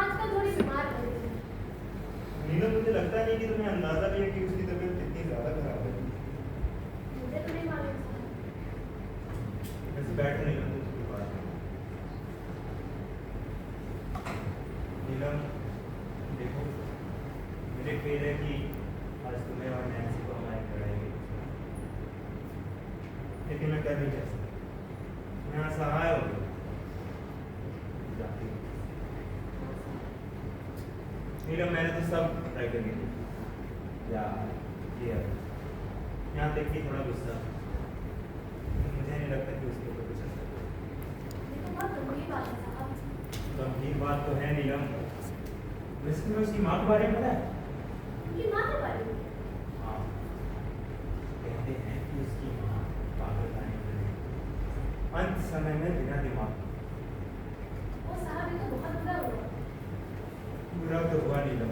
आजकल थोड़ी बीमार हो रही है। नीलम मुझे लगता नहीं कि तुम्हें अंदाजा भी है कि उसकी तबीयत कितनी ज्यादा खराब है। मुझे तो नहीं मालूम सर। वैसे बैठो नीलम, तो उसकी बात है। नीलम देखो, मुझे खेद है कि आज तुम्हें और नैन्सी को हमारी लड़ाई हुई, लेकिन मैं कर नहीं सकता। मैं असहाय हो गया। जाती हूँ। नीलम मैंने तो सब ट्राई कर लिया यार, ये यहाँ तक कि थोड़ा गुस्सा, मुझे नहीं लगता कि उसके ऊपर कुछ असर पड़ेगा। ये तो बहुत गंभीर बात है साहब। गंभीर बात तो है नीलम। वैसे तुम्हें उसकी माँ के बारे में पता है? उनकी माँ के बारे में? हाँ, कहते हैं कि उसकी माँ पागल खाने में गई, अंत समय में बिना दिमाग। वो साहब ये तो बहुत बुरा हुआ। बुरा तो हुआ नीलम,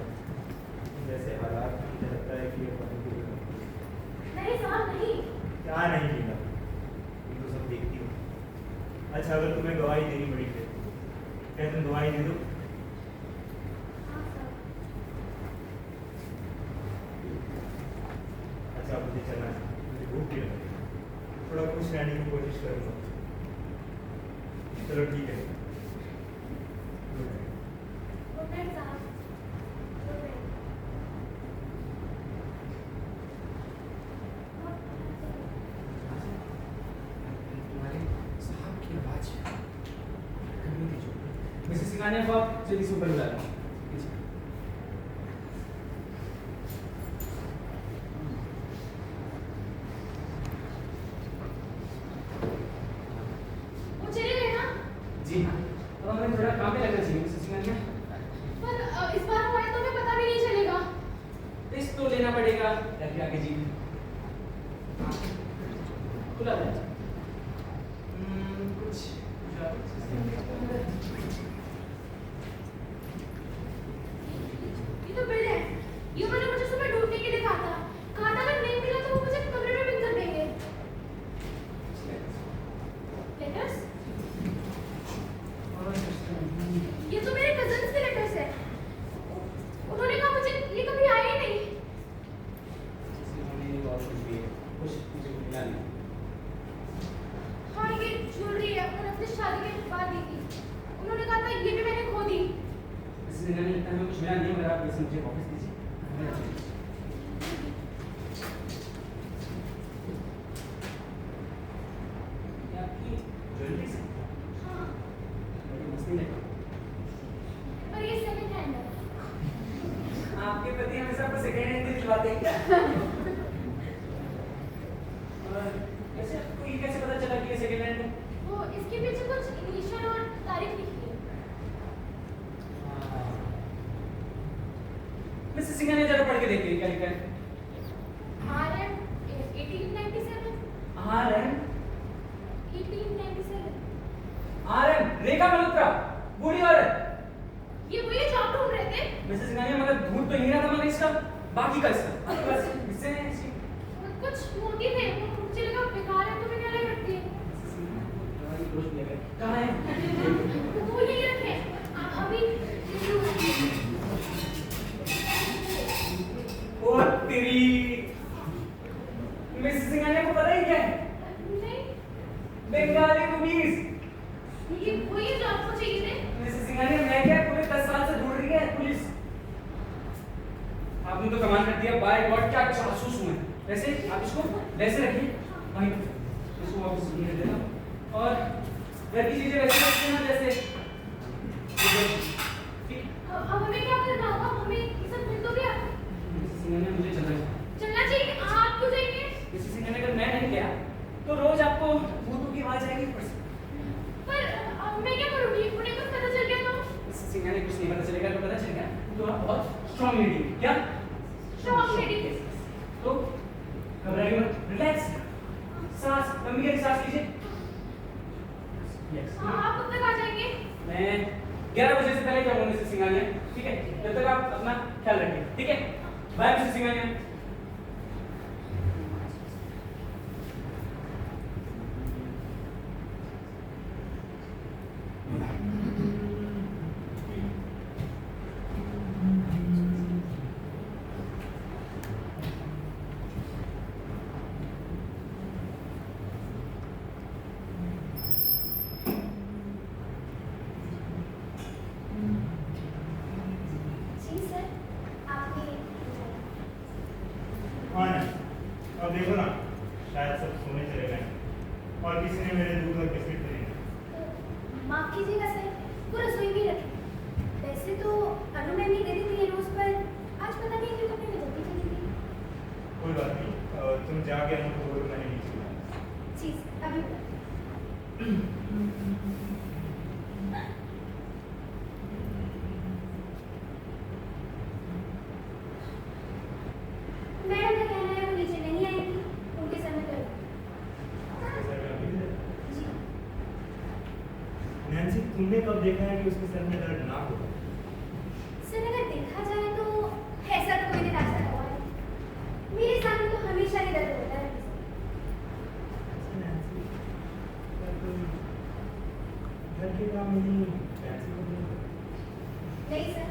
जैसे हालात में मुझे लगता है कि ये बहुत बुरी बात है। नहीं साहब नहीं। क्या नहीं नीलम, तुम तो सब देखती हो। अच्छा अगर तुम्हें गवाही देनी पड़ी फिर क्या तुम गवाही दे दो? हाँ सर। अच्छा मुझे चलना है, मुझे भूख भी लगी है। थोड़ा खुश रहने की कोशिश करूँगा। चलो ठीक है। गुड नाइट साहब। Good night. तुम्हारे साहब की आवाज करने दीजिए। मिसेस सिंघानिया को आप जल्दी से ऊपर बुला लो। वो चले गए ना? जी हाँ, तो हमें थोड़ा काम पे लगना चाहिए मिसेस सिंघानिया। पर इस बार हमारे तो हमें पता भी नहीं चलेगा। टेस्ट तो लेना पड़ेगा ताकि आगे जी। खुला है कुछ ये तो बिल है। ये मैंने मुझे सुबह ढूंढने के लिए कहा था अगर नहीं मिला तो वो मुझे कमरे में बंद कर देंगे। लेटर्स? ये तो मेरे कजन्स के लेटर्स है। उन्होंने कहा मुझे ये कभी आए ही नहीं। हाँ ये ज्वेलरी है, मैंने अपनी शादी के बाद दी थी। उन्होंने कहा था ये भी मैंने खो दी। हमें कुछ मिला नहीं, अगर आप पैसे मुझे वापस दीजिए। ये आपकी ज्वेलरी से हाँ, बड़ी मस्ती लगी। पर ये सेकंड हैंड है। आपके पति हमेशा आपको सेकंड हैंड दिलवाते हैं क्या? और कैसे आपको ये कैसे पता चला कि ये सेकंड हैंड है? वो इसके पीछे कुछ इनिशियल और तारीख लिखी है। मिसेस सिंघा ने जरा पढ़ के देखिए क्या लिखा है। RM 1897 RM 1897 रेखा मल्होत्रा, बूढ़ी औरत। ये वही है जो आप ढूंढ रहे थे। मिसेस सिंघा ने मगर ढूंढ तो ही रहा था मैंने इसका, बाकी का इसका बस इससे कुछ मोटिव है, वो मुझे लगा बेकार है तो मैंने अलग रख दिए। कहाँ है? वो यही रखे। अभी ओ तेरी, मिसेस सिंघा ने को पता ही क्या है? नहीं, बंगाली मूवीज। ये वही है जो आपको चाहिए थे। मिसेस सिंघा ने, मैं क्या पूरे 10 साल से ढूंढ रही है पुलिस। आपने तो कमाल कर दिया, बाय गॉड क्या जासूस हुए। वैसे आप इसको वैसे रखिए, भाई इसको वापस भेज देना और घर की चीजें वैसे रखिए ना जैसे। ठीक, अब हमें क्या करना होगा? हमें ये सब मिल तो गया। मिसेस सिंघा ने मुझे चलना चाहिए। आप क्यों जाएंगे? मिसेस सिंघा ने अगर मैं नहीं गया तो रोज आपको भूतों की आवाज आएगी ऊपर से। पर अब मैं क्या करूंगी? उन्हें कुछ पता चल गया तो? मिसेस सिंघा ने कुछ नहीं पता चलेगा, तो पता चलेगा तो आप बहुत स्ट्रांग लेडी हो। क्या स्ट्रॉन्ग लेडी। तो घबराइए मत, रिलैक्स, सांस लंबी गहरी सांस लीजिए। यस, आप कब तक आ जाएंगे? मैं 11 बजे से पहले जाऊंगा मिसेस सिंघानिया, ठीक है? जब तक आप अपना ख्याल रखिए, ठीक है? Bye Mrs Singhania. जी सर, आपने हाँ ना, अब देखो ना, शायद सब सोने चले गए और किसी ने मेरे दूध और बिस्किट खरीदे। माफ कीजिएगा सर, वो रसोई में रखी। वैसे तो अनु मैम ही देती थी ये रोज, पर आज पता नहीं क्यों अपने में जल्दी चली गई। कोई बात नहीं, तुम जाके अनु को बोलो मैंने नीचे बुलाया। जी सर, अभी बुला। मैडम का कहना है वो नीचे नहीं आएगी, उनके सर में दर्द है। उसके सर में अभी भी दर्द? जी, नैन्सी, तुमने कब देखा है कि उसके सर में दर्द ना हो? सर अगर देखा जाए तो ऐसा तो कोई दिन आज तक हुआ नहीं। मेरे सामने तो हमेशा ही दर्द होता है। नैन्सी, क्या तुम घर के काम में नहीं नैन्सी को नहीं? नहीं सर,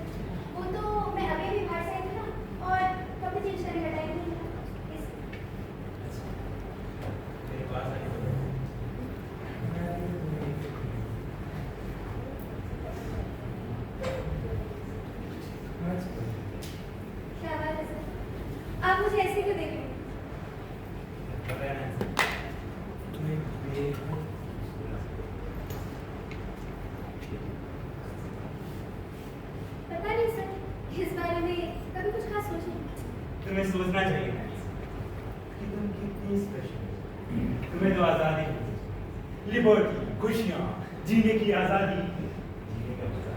वो तो मैं अभी भी बाहर से आई थी ना, और कपड़े चेंज करने का टाइम नहीं था। अच्छा, मेरे पास आने को दो। मैं अभी तो तुम्हें एक देखूंगा। अच्छा, क्या बात है सर, आप मुझे ऐसे क्यों देख रहे हैं? पता है नैन्सी, तुम्हें बेहद पता नहीं सर, इस बारे में कभी कुछ खास सोचा नहीं। तुम्हें सोचना चाहिए नैन्सी, कि तुम कितनी स्पेशल हो। तुम्हें तो आज़ादी मिली, लिबर्टी, खुशियाँ, जीने की आज़ादी, जीने का मज़ा।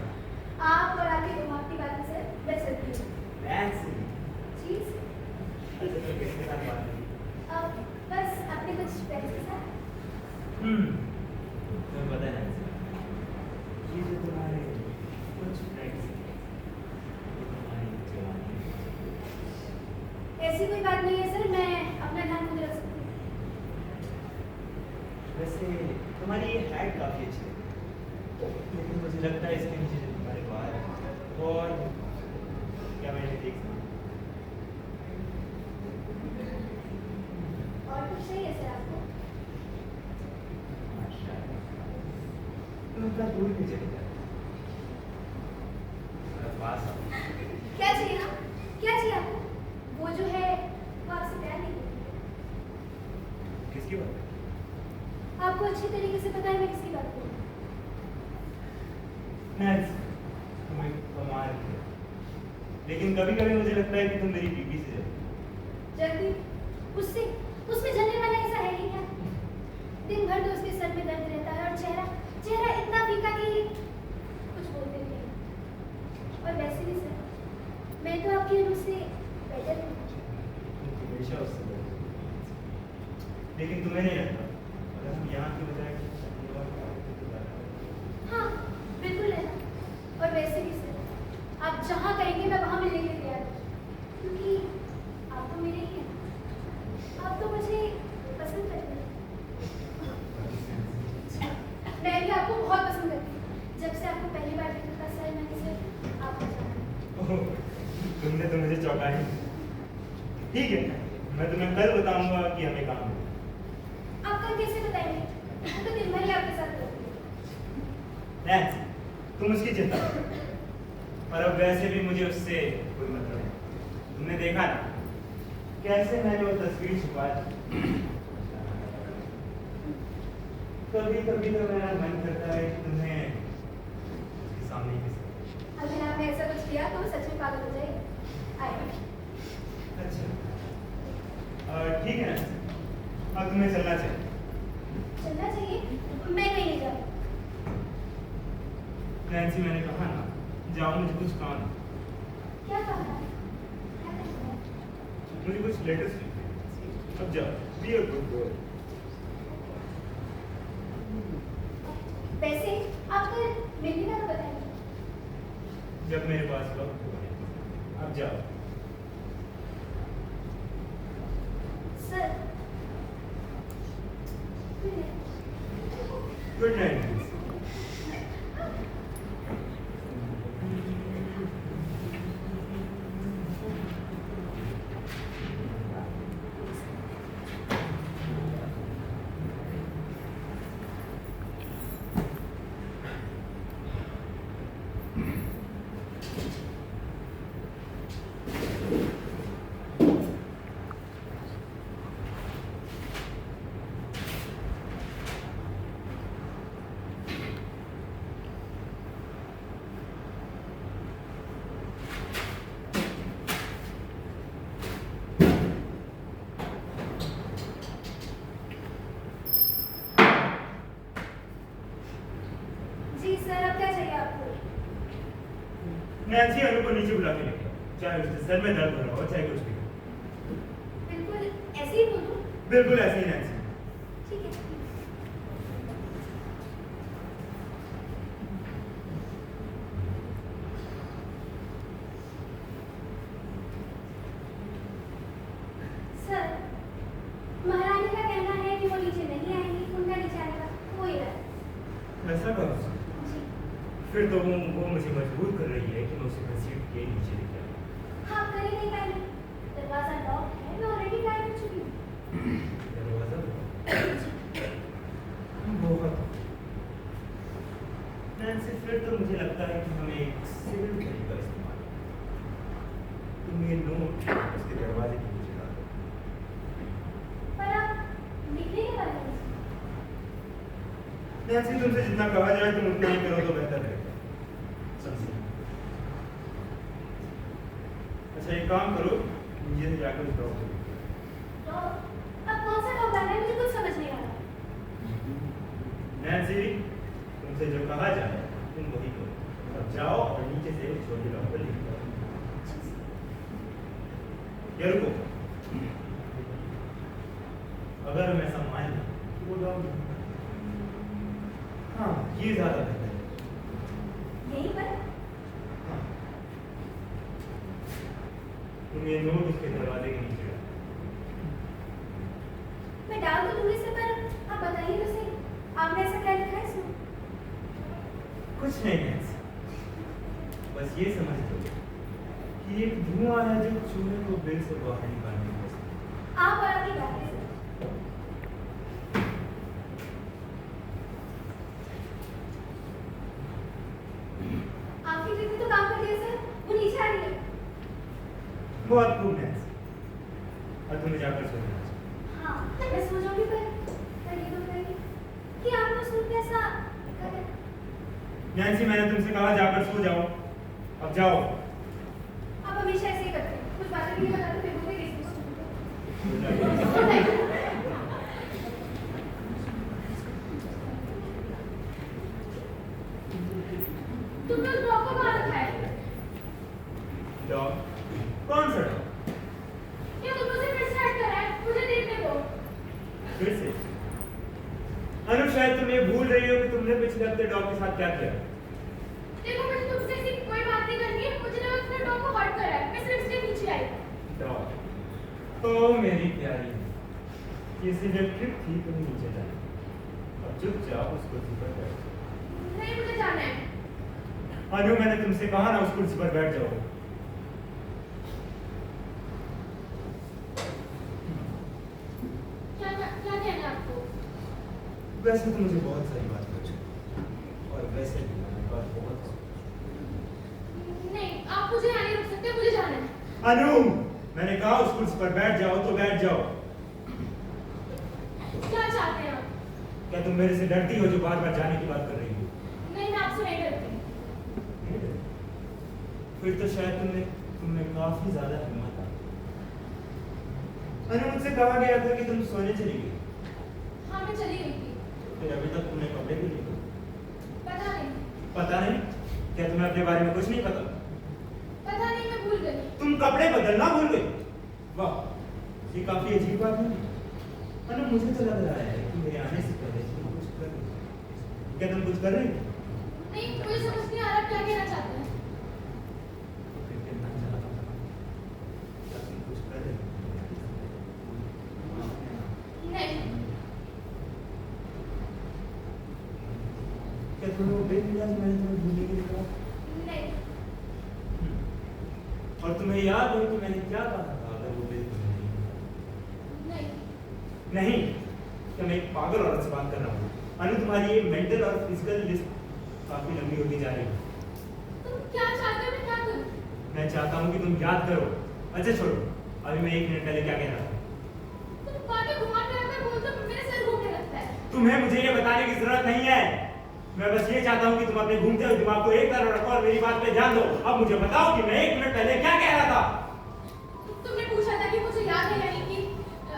आप और आपके दिमाग की बातें सर मैं चलती हूँ। नैन्सी, जी सर, अच्छा तो किसके साथ बात हुई? अब बस अपने कुछ फ्रेंड्स के साथ। तुम्हें पता है ना, ये जो तुम्हारे कुछ फ्रेंड्स वो तुम्हारी जवानी ऐसी कोई बात नहीं है सर, मैं अपना ध्यान खुद रख सकती हूँ। वैसे तुम्हारी ये हैट काफी अच्छी है, लेकिन मुझे लगता है इसके नीचे जो तुम्हारे बाल हैं और क्या मैंने देख सकता और कुछ चाहिए सर आपको? तुम इतना दूर नहीं चले जाते, पास आओ। क्या चाहिए ना? क्या चाहिए आपको? वो जो है वो आपसे प्यार नहीं करती। किसकी बात? आपको अच्छी तरीके से पता है मैं किसकी बात कर रही हूँ। नैन्सी, तुम एक कमाल की हो, लेकिन कभी कभी मुझे लगता है कि तुम मेरी बीवी से जल्दी उससे उसमें जलने वाला ऐसा है ही क्या? दिन भर तो उसके सर में दर्द रहता है और चेहरा चेहरा इतना फीका कि कुछ बोलते भी नहीं। और वैसे भी सर, मैं तो आपकी अनु से बेटर हूँ। तुम हमेशा उससे बोलते हो। लेकिन तुम्हें नहीं लगता अगर हम यहाँ की बजाय कहीं और जाते तो ज़्यादा बेहतर हाँ बिल्कुल है ना। और वैसे भी सर, आप जहाँ कहेंगे मैं वहाँ मिलने के लिए तैयार हूँ, क्योंकि आप तो मेरे ही हैं। आप तो मुझे पसंद करते हैं। मैं भी आपको बहुत पसंद करती हूँ। जब से आपको पहली बार देखा था सर, मैंने सिर्फ आपको चाहा। ओह, तुमने तो मुझे चौंका ही। ठीक है, मैं तुम्हें कल बताऊंगा कि हमें काम है। आप कल कैसे बताएंगे? मैं तो दिन भर ही आपके साथ रहती हूँ। नैन्सी, तुम उसकी चिंता करो। और अब वैसे भी मुझे उससे कोई मतलब नहीं। तुमने देखा ना कैसे मैंने वो तस्वीर छुपा दी। कभी कभी तो मेरा मन करता है कि तुम्हें उसके सामने किस अगर आपने ऐसा कुछ किया तो सच में पागल हो जाएगी। आइए। अच्छा ठीक है ना, अब तुम्हें चलना चाहिए। चलना चाहिए? मैं कहीं नहीं जाऊँ। नैन्सी, मैंने कहा ना, जाओ, मुझे कुछ काम है। क्या करना है? क्या करना है? मुझे कुछ लेटेस्ट लिखना है। अब जाओ, बी अ गुड बॉय। वैसे आप कल मिलने का बताएंगे? जब मेरे पास वक्त हो। अब जाओ। Sir good night. जी सर, अब क्या चाहिए आपको? नैन्सी, अनु को नीचे बुला के लेके आओ, चाहे उसके सर में दर्द हो रहा हो, चाहे कुछ भी हो। बिल्कुल ऐसे ही बोलूं? बिल्कुल ऐसे ही नैन्सी। ठीक है। सर, महारानी का कहना है कि वो नीचे नहीं आएंगी, उनका नीचे आने का कोई इरादा नहीं। ऐसा करो। जी फिर तो वो मुझे मजबूर कर रही है कि मैं उसे घसीट के नीचे लेके आऊं। हाँ, कर ही नहीं पाएंगे। दरवाजा लॉक है, मैं ऑलरेडी ट्राई कर चुकी हूँ। दरवाजा बहुत। नैन्सी, फिर तो मुझे लगता है कि हमें एक सिविल तरीका इस्तेमाल करना। तुम ये नोट उसके दरवाजे के नीचे डाल दो। पर आप लिखने के बारे में नैन्सी, तुमसे जितना कहा जाए तुम उतना ही करो तो बेहतर रहेगा। समझी? अच्छा, एक काम करो, नीचे से जाकर उस डॉग को देखो। तो अब कौन सा डॉग है? मुझे कुछ समझ नहीं आ रहा। नैन्सी, तुमसे जो कहा जाए तुम वही करो। अब जाओ और नीचे से उस छोटे डॉग को लेके आओ। ये रुको। अगर मैं सम्मान वो डॉग ये ज्यादा बेहतर है। यहीं पर हाँ। तुम ये नोट उसके दरवाजे के नीचे डालो। मैं डाल दूं थोड़ी से, पर आप बताइए तो सही, आपने ऐसा क्या लिखा है इसमें? कुछ नहीं है ऐसा। बस ये समझ लो कि एक धुआं है जो चूहे को बिल से बाहर निकालने में मदद आप और आपकी गाड़ी से आपकी ट्रिक तो काम कर दिया सर, वो नीचे आ रही है। बहुत खूब नैन्सी। और तुम्हें जाकर सो जाना चाहिए। हाँ, मैं सो जाऊंगी, पर ये तो बताइए कि आपने उसमें कैसा लिखा है? नैन्सी, मैंने तुमसे कहा जाकर सो जाओ। अब जाओ। आप हमेशा ऐसे ही करते हैं, कुछ बातें भी नहीं बताते, फिर बोलते हैं कि सो जाओ। तुमने उस डॉग को कहाँ रखा है? डॉग? कौन सा डॉग? क्या तुमने उसे फिर से हट करा है? मुझे देखने दो। फिर से? अनु, शायद तुम ये भूल रही हो कि तुमने पिछले हफ्ते डॉग के साथ क्या किया। देखो, मुझे तुमसे ऐसी कोई बात नहीं करनी है, मुझे लगा तुमने डॉग को हट करा है, मैं सिर्फ इसलिए नीचे आई। डॉग? तो मेरी प्यारी, ये सिर्फ एक ट्रिप थी, तुम नीचे जाए और चुपचाप उस कुर्सी पर बैठ जाओ। नहीं, मुझे जाना है। अनु, मैंने तुमसे कहा ना उस कुर्सी पर बैठ जाओ। क्या कहना है आपको? वैसे तो मुझे बहुत सारी बात पूछो, और वैसे भी मैंने बात बहुत नहीं, आप मुझे यहाँ नहीं रुक सकते, मुझे जाना है। अनु, मैंने कहा उस कुर्सी पर बैठ जाओ तो बैठ जाओ। क्या चाहते हैं आप? क्या तुम मेरे से डरती हो जो बार बार जाने की बात कर रही हो? नहीं, मैं आपसे नहीं डरती। फिर तो शायद तुमने काफी ज्यादा हिम्मत आ। अनु, मुझसे कहा गया था कि तुम सोने चली गई। हाँ, मैं चली गई थी। फिर अभी तक तुमने कपड़े भी नहीं धोए। पता नहीं। पता नहीं? क्या तुम्हें अपने बारे में कुछ नहीं पता? पता नहीं, मैं भूल गई। तुम कपड़े बदलना भूल गई? वाह, ये काफी अजीब बात है। अनु, मुझे तो लग रहा है कि मेरे आने से पहले तुम कुछ कर रही हो। क्या तुम कुछ कर रही हो? नहीं, मुझे समझ नहीं आ रहा क्या कहना चाहते हैं। तो फिर कहना चाहता हूं, क्या तुम कुछ कर रही हो? नहीं, क्या तुम्हें वो बिल मिला जो मैंने तुम्हें भूलने के लिए कहा? नहीं, और तुम्हें याद है कि मैंने क्या कहा था अगर वो बिल तुम्हें नहीं मिला? नहीं। नहीं, क्या मैं एक पागल औरत से बात कर रहा हूँ? अनु, तुम्हारी ये मेंटल और फिजिकल लिस्ट काफी लंबी होती जा रही है। तुम क्या चाहते हो, मैं क्या करूं? मैं चाहता हूँ कि तुम याद करो। अच्छा छोड़ो, अभी मैं 1 मिनट पहले क्या कह रहा था? तुम बातें घुमा फिरा कर बोलते हो, मेरे सिर घूमने लगता है। तुम्हें मुझे ये बताने की जरूरत नहीं है। मैं बस ये चाहता हूँ कि तुम अपने घूमते हुए दिमाग को एक तरफ रखो और मेरी बात पे ध्यान दो। अब मुझे बताओ कि मैं 1 मिनट पहले क्या कह रहा था? तुमने पूछा था कि मुझे याद है या नहीं कि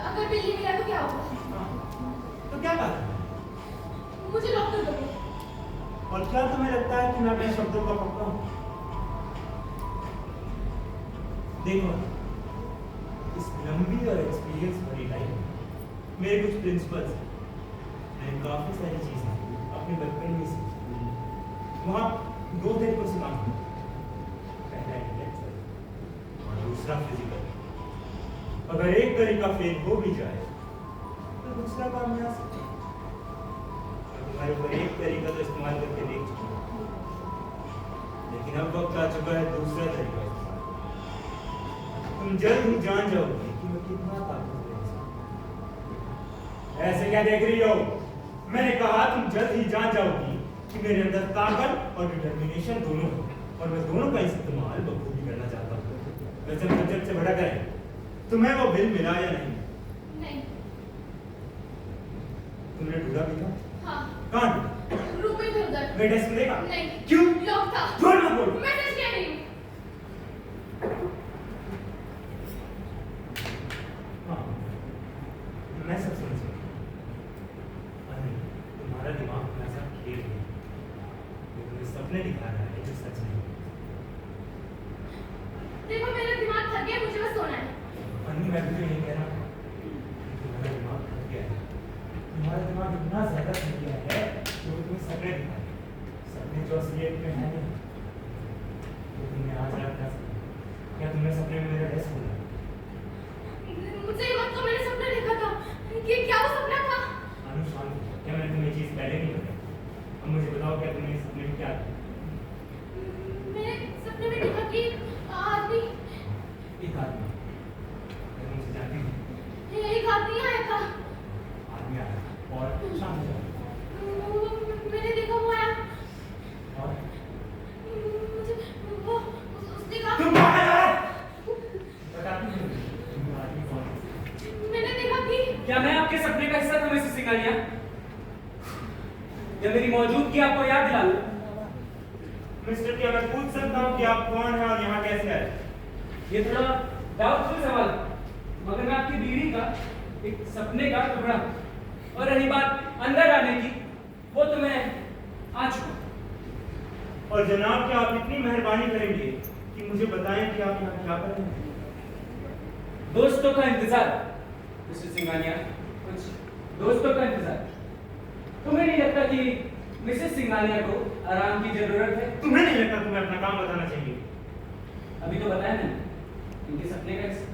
अगर बिल्ली मिला तो क्या होगा? तो क्या कहा था? मुझे लॉक कर दो। और क्या तुम्हें लगता है कि मैं अपने शब्दों का पक्का हूँ? देखो, इस लंबी और एक्सपीरियंस भरी लाइफ में मेरे कुछ प्रिंसिपल्स हैं। मैंने काफी सारी चीजें अपने बचपन में सीखी। वहाँ 2 तरीकों से काम करते हैं। पहला इंटेलेक्चुअल और दूसरा फिजिकल। अगर एक तरीका फेल हो भी जाए तो दूसरा काम नहीं आ सकता। तुम्हारे ऊपर एक तरीका तो इस्तेमाल करके देख चुका हूं, लेकिन अब वक्त आ चुका है दूसरा तरीका इस्तेमाल। तुम जल्द ही जान जाओगे कि मैं कितना ताकतवर इंसान हूं। ऐसे क्या देख रही हो? मैंने कहा तुम जल्द ही जान जाओगी कि मेरे अंदर ताकत और डिटर्मिनेशन दोनों है, और मैं दोनों का इस्तेमाल बखूबी करना चाहता हूँ। वैसे सब्जेक्ट से भटक गए, तुम्हें वो बिल मिला या नहीं? नहीं। तुमने ढूंढा भी था? हाँ। कहाँ ढूंढा? रूम में इधर उधर। मैं डेस्क में देखा? नहीं। क्यों? लॉक था। झूठ मत बोलो। मैं सच कह रही हूँ। हाँ, मैं सब समझ गया। अरे, तुम्हारा दिमाग मेरे साथ खेल रहा है। ये तुम्हें सपने दिखा रहा है जो सच नहीं। देखो, मेरा दिमाग थक गया, मुझे बस सोना है। अन्नी, मैं भी तो यही कह रहा हूँ। तुम्हारा दिमाग थक गया है। तुम्हारा दिमाग इतना ज्यादा थक गया है कि वो तुम्हें सपने दिखा रहा है। और शाम को मैंने देखा वो आया और मुझे वो उसने कहा तुम कहाँ जा बताती हूँ तुम आदमी कौन है? मैंने देखा कि क्या मैं आपके सपने का हिस्सा था मिसेस सिंघानिया? या मेरी मौजूदगी आपको याद दिला लूं? मिस्टर, क्या मैं पूछ सकता हूँ कि आप कौन हैं और यहाँ कैसे आए? ये थोड़ा डाउटफुल सवाल है, मगर मैं आपकी बीवी का एक सपने का टुकड़ा हूं। और रही बात अंदर आने की, वो तो मैं आ चुका हूं। और जनाब, क्या आप इतनी मेहरबानी करेंगे कि मुझे बताएं कि आप यहाँ क्या कर रहे हैं? दोस्तों का इंतजार मिस्टर सिंघानिया, कुछ दोस्तों का इंतजार। तुम्हें नहीं लगता कि मिसेस सिंघानिया को आराम की जरूरत है? तुम्हें नहीं लगता तुम्हें अपना काम बताना चाहिए? अभी तो बताया मैंने, इनके सपने का हिस्सा।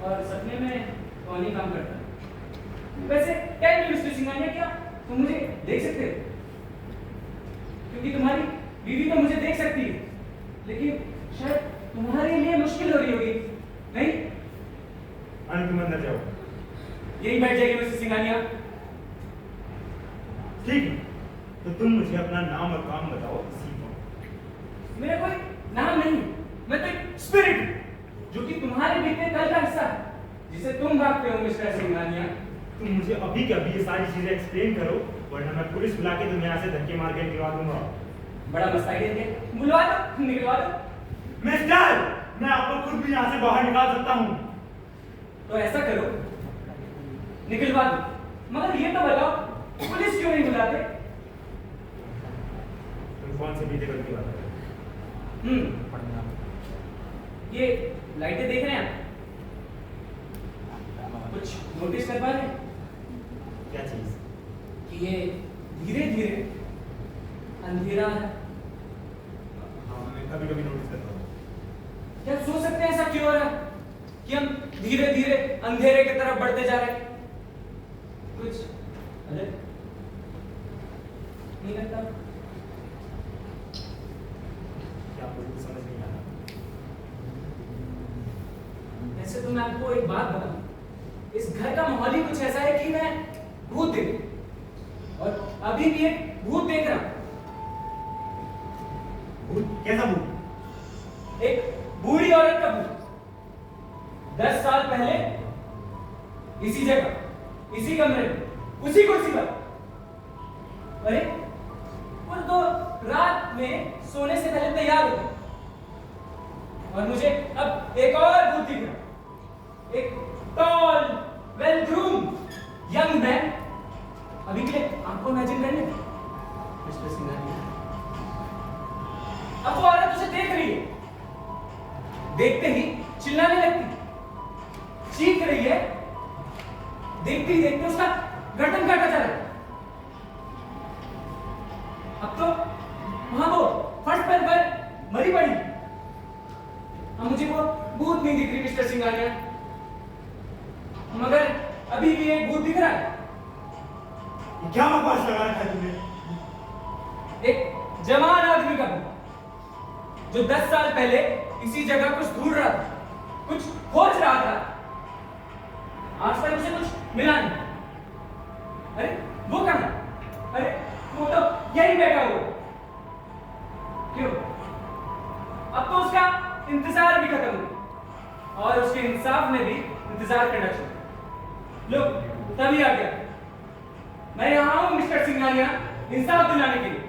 और सपने में कौन ही काम करता है? वैसे टेल मी मिस्टर सिंघानिया, क्या तुम मुझे देख सकते हो? क्योंकि तुम्हारी बीवी तो मुझे देख सकती है, लेकिन शायद तुम्हारे लिए मुश्किल हो रही होगी, नहीं? तुम अंदर जाओ। यही बैठ जाएगी मिस्टर सिंघानिया। ठीक है, तो तुम मुझे अपना नाम और काम बताओ, सीखो। मेरा कोई नाम नहीं, मैं तो एक स्पिरिट हूं, जो कि तुम्हारे बीते कल का हिस्सा है, जिसे तुम भागते हो मिस्टर सिंघानिया। तुम मुझे अभी के अभी ये सारी चीजें एक्सप्लेन करो, वरना मैं पुलिस बुला के तुम्हें यहाँ से धक्के मार के निकलवा दूंगा। बड़ा मस्ताई देंगे, बुलवा दो, निकलवा दो। मिस्टर, मैं आपको खुद भी यहाँ से बाहर निकाल सकता हूँ। तो ऐसा करो, निकलवा दो, मगर ये तो बताओ पुलिस क्यों नहीं बुलाते? तुम कौन से बीते कल की बात कर रहे हो? ये लाइटें देख रहे हैं आप? कुछ नोटिस कर पा रहे हैं क्या चीज? कि ये धीरे धीरे अंधेरा है? हाँ, मैं कभी कभी नोटिस करता हूँ। क्या सोच सकते हैं ऐसा क्यों हो रहा है कि हम धीरे धीरे अंधेरे की तरफ बढ़ते जा रहे हैं? कुछ अलग नहीं लगता? क्या आपको कुछ समझ नहीं आ रहा? ऐसे तो मैं आपको एक बात बताऊं, इस घर का माहौल ही कुछ ऐसा है कि मैं भूत देख रहा हूं, और अभी भी एक भूत देख रहा हूं। भूत? कैसा भूत? एक बूढ़ी औरत का भूत। 10 साल पहले इसी जगह, इसी कमरे में, उसी कुर्सी पर। अरे वो तो रात में सोने से पहले तैयार हो गए, और मुझे अब एक और भूत दिख रहा। एक tall, well groomed young man. अभी के लिए आपको इमेजिन करने मिस्टर सिंघानिया, अब वो औरत उसे देख रही है, देखते ही चिल्लाने लगती, चीख रही है, देखते ही देखते उसका गर्दन काटा जा रहा है। अब तो वहां वो फर्स्ट पर मरी पड़ी। अब मुझे वो भूत नहीं दिख रही मिस्टर सिंघानिया, मगर अभी भी एक भूत दिख रहा है। ये क्या बकवास लगा रखा है तुमने? एक जवान आदमी का भूत, जो 10 साल पहले इसी जगह कुछ ढूंढ रहा था, कुछ खोज रहा था। आज तक उसे कुछ मिला नहीं। अरे वो कहां है? अरे वो तो यहीं बैठा हुआ। क्यों? अब तो उसका इंतजार भी खत्म हो गया, और उसके इंसाफ ने भी इंतजार करना छोड़ा। लो, तभी आ गया। मैं यहां हूं मिस्टर सिंघानिया, इंसाफ दिलाने के लिए।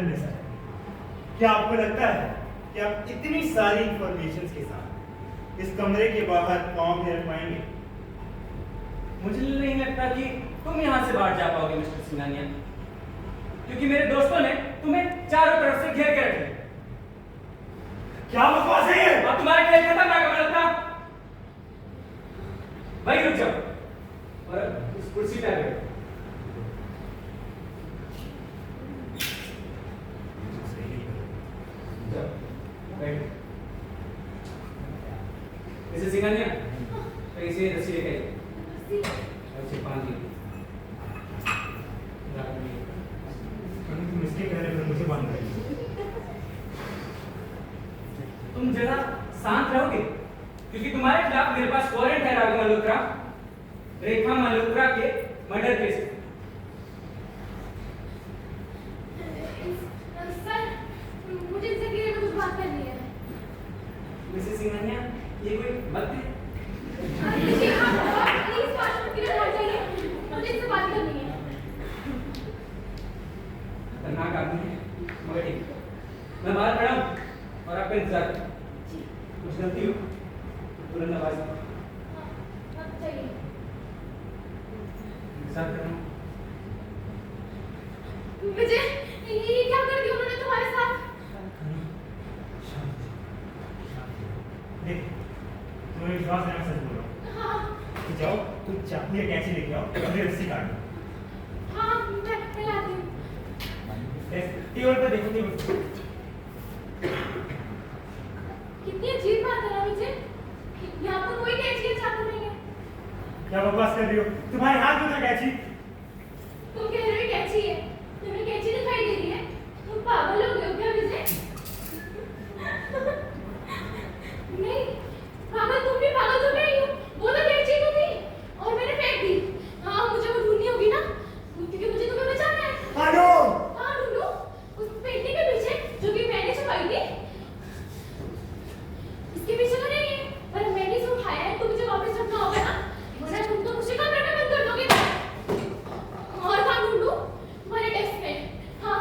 मिस्टर, क्या आपको लगता है कि आप इतनी सारी इंफॉर्मेशंस के साथ इस कमरे के बाहर पांव फेर पाएंगे? मुझे नहीं लगता कि तुम यहां से बाहर जा पाओगे मिस्टर सिंघानिया, क्योंकि मेरे दोस्तों ने तुम्हें चारों तरफ से घेर के रखे। क्या बकवास है ये? अब तुम्हारे खेल खत्म ना करता, भाई रुक जाओ और इस कुर्सी पे आ गए। इसे सिंघानिया, तो इसे रस्सी लेके आइए और इसे बांध दीजिए। तुम इसके कहने पर मुझे बांध रही हो। तुम जरा शांत रहोगे, क्योंकि तुम्हारे खिलाफ मेरे पास वारंट है राघव मल्होत्रा, रेखा मल्होत्रा के मर्डर केस। सर, मुझे इनसे क्लियर में कुछ बात करनी है। मिसेस सिंघानिया, ये कोई वक्त है? देखिए, आप प्लीज बात मत कीजिए, हट जाइए। मुझे इनसे बात करनी है। खतरनाक आदमी है, मगर ठीक है। मैं बाहर खड़ा हूँ और आपका इंतजार कर। कुछ गलती हो तो तुरंत आवाज दो। अब चाहिए। इंतजार कर रहा हूँ। विजय, ये क्या कर दिया उन्होंने तुम्हारे साथ? देख, तुम्हें विश्वास है, मैं सच बोल रहा हूँ। हाँ तो जाओ, तुम चाकू या कैंची लेके आओ, अपनी रस्सी काट दो। हाँ, मैं लाती हूँ। टेबल पर देखो, टेबल पर। कितनी अजीब बात है ना विजय, यहाँ पर कोई कैंची या चाकू नहीं है। क्या बकवास कर रही हो? तुम्हारे हाथ में था कैंची। तुम कह रहे हो कैंची है, तुम्हें कैंची दिखाई दे रही है? तुम पागल हो गए हो क्या विजय? नहीं, पागल तुम भी पागल तो नहीं हो। वो तो कैंची तो थी और मैंने फेंक दी। हाँ, मुझे वो ढूंढनी होगी ना, क्योंकि मुझे तुम्हें बचाना है। हेलो, हाँ ढूंढो, उस पेटी के पीछे जो कि मैंने छुपाई थी। इसके पीछे तो नहीं है, पर मैंने इसे उठाया है, तो मुझे वापस रखना होगा ना, वरना तुम तो मुझे कमरे में बंद कर दोगे। और कहाँ ढूंढूं? तुम्हारे डेस्क में, हाँ,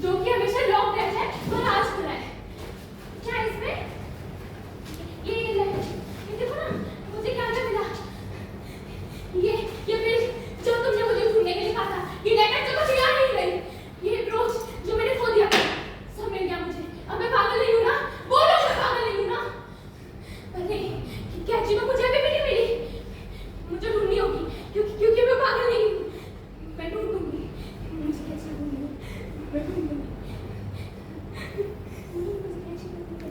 जो कि हमेशा लॉक रहता है और आज खुला है। क्या इसमें? ये देखो ना, मुझे क्या क्या मिला? ये बिल जो तुमने मुझे ढूंढने के लिए कहा था, ये लेटर जो मुझे याद नहीं रही, ये ब्रोच जो मैंने खो दिया था, सब मिल गया मुझे। अब मैं पागल नहीं हूँ ना? बोलो, मैं पागल नहीं हूँ ना? पर नहीं, कैंची तो मुझे अभी भी नहीं मिली। मुझे ढूंढनी होगी, क्योंकि मैं पागल नहीं हूँ। मैं ढूंढूंगी, मुझे कैंची ढूंढनी है, मैं ढूंढूंगी। मुझे कैंची ढूंढनी है,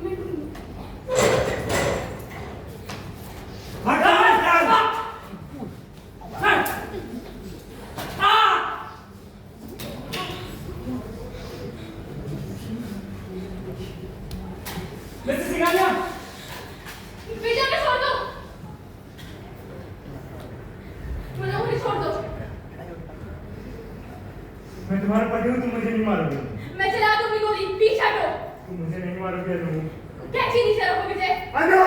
मैं ढूंढूंगी। मिसेस सिंघानिया, विजय को छोड़ दो, मुझे छोड़ दो। मैं तुम्हारा पति हूँ, तुम मुझे नहीं मारोगे। मैं चला दूंगी गोली, पीछे हटो। तुम मुझे नहीं मारोगे। कैंची नीचे रखो विजय। हेलो।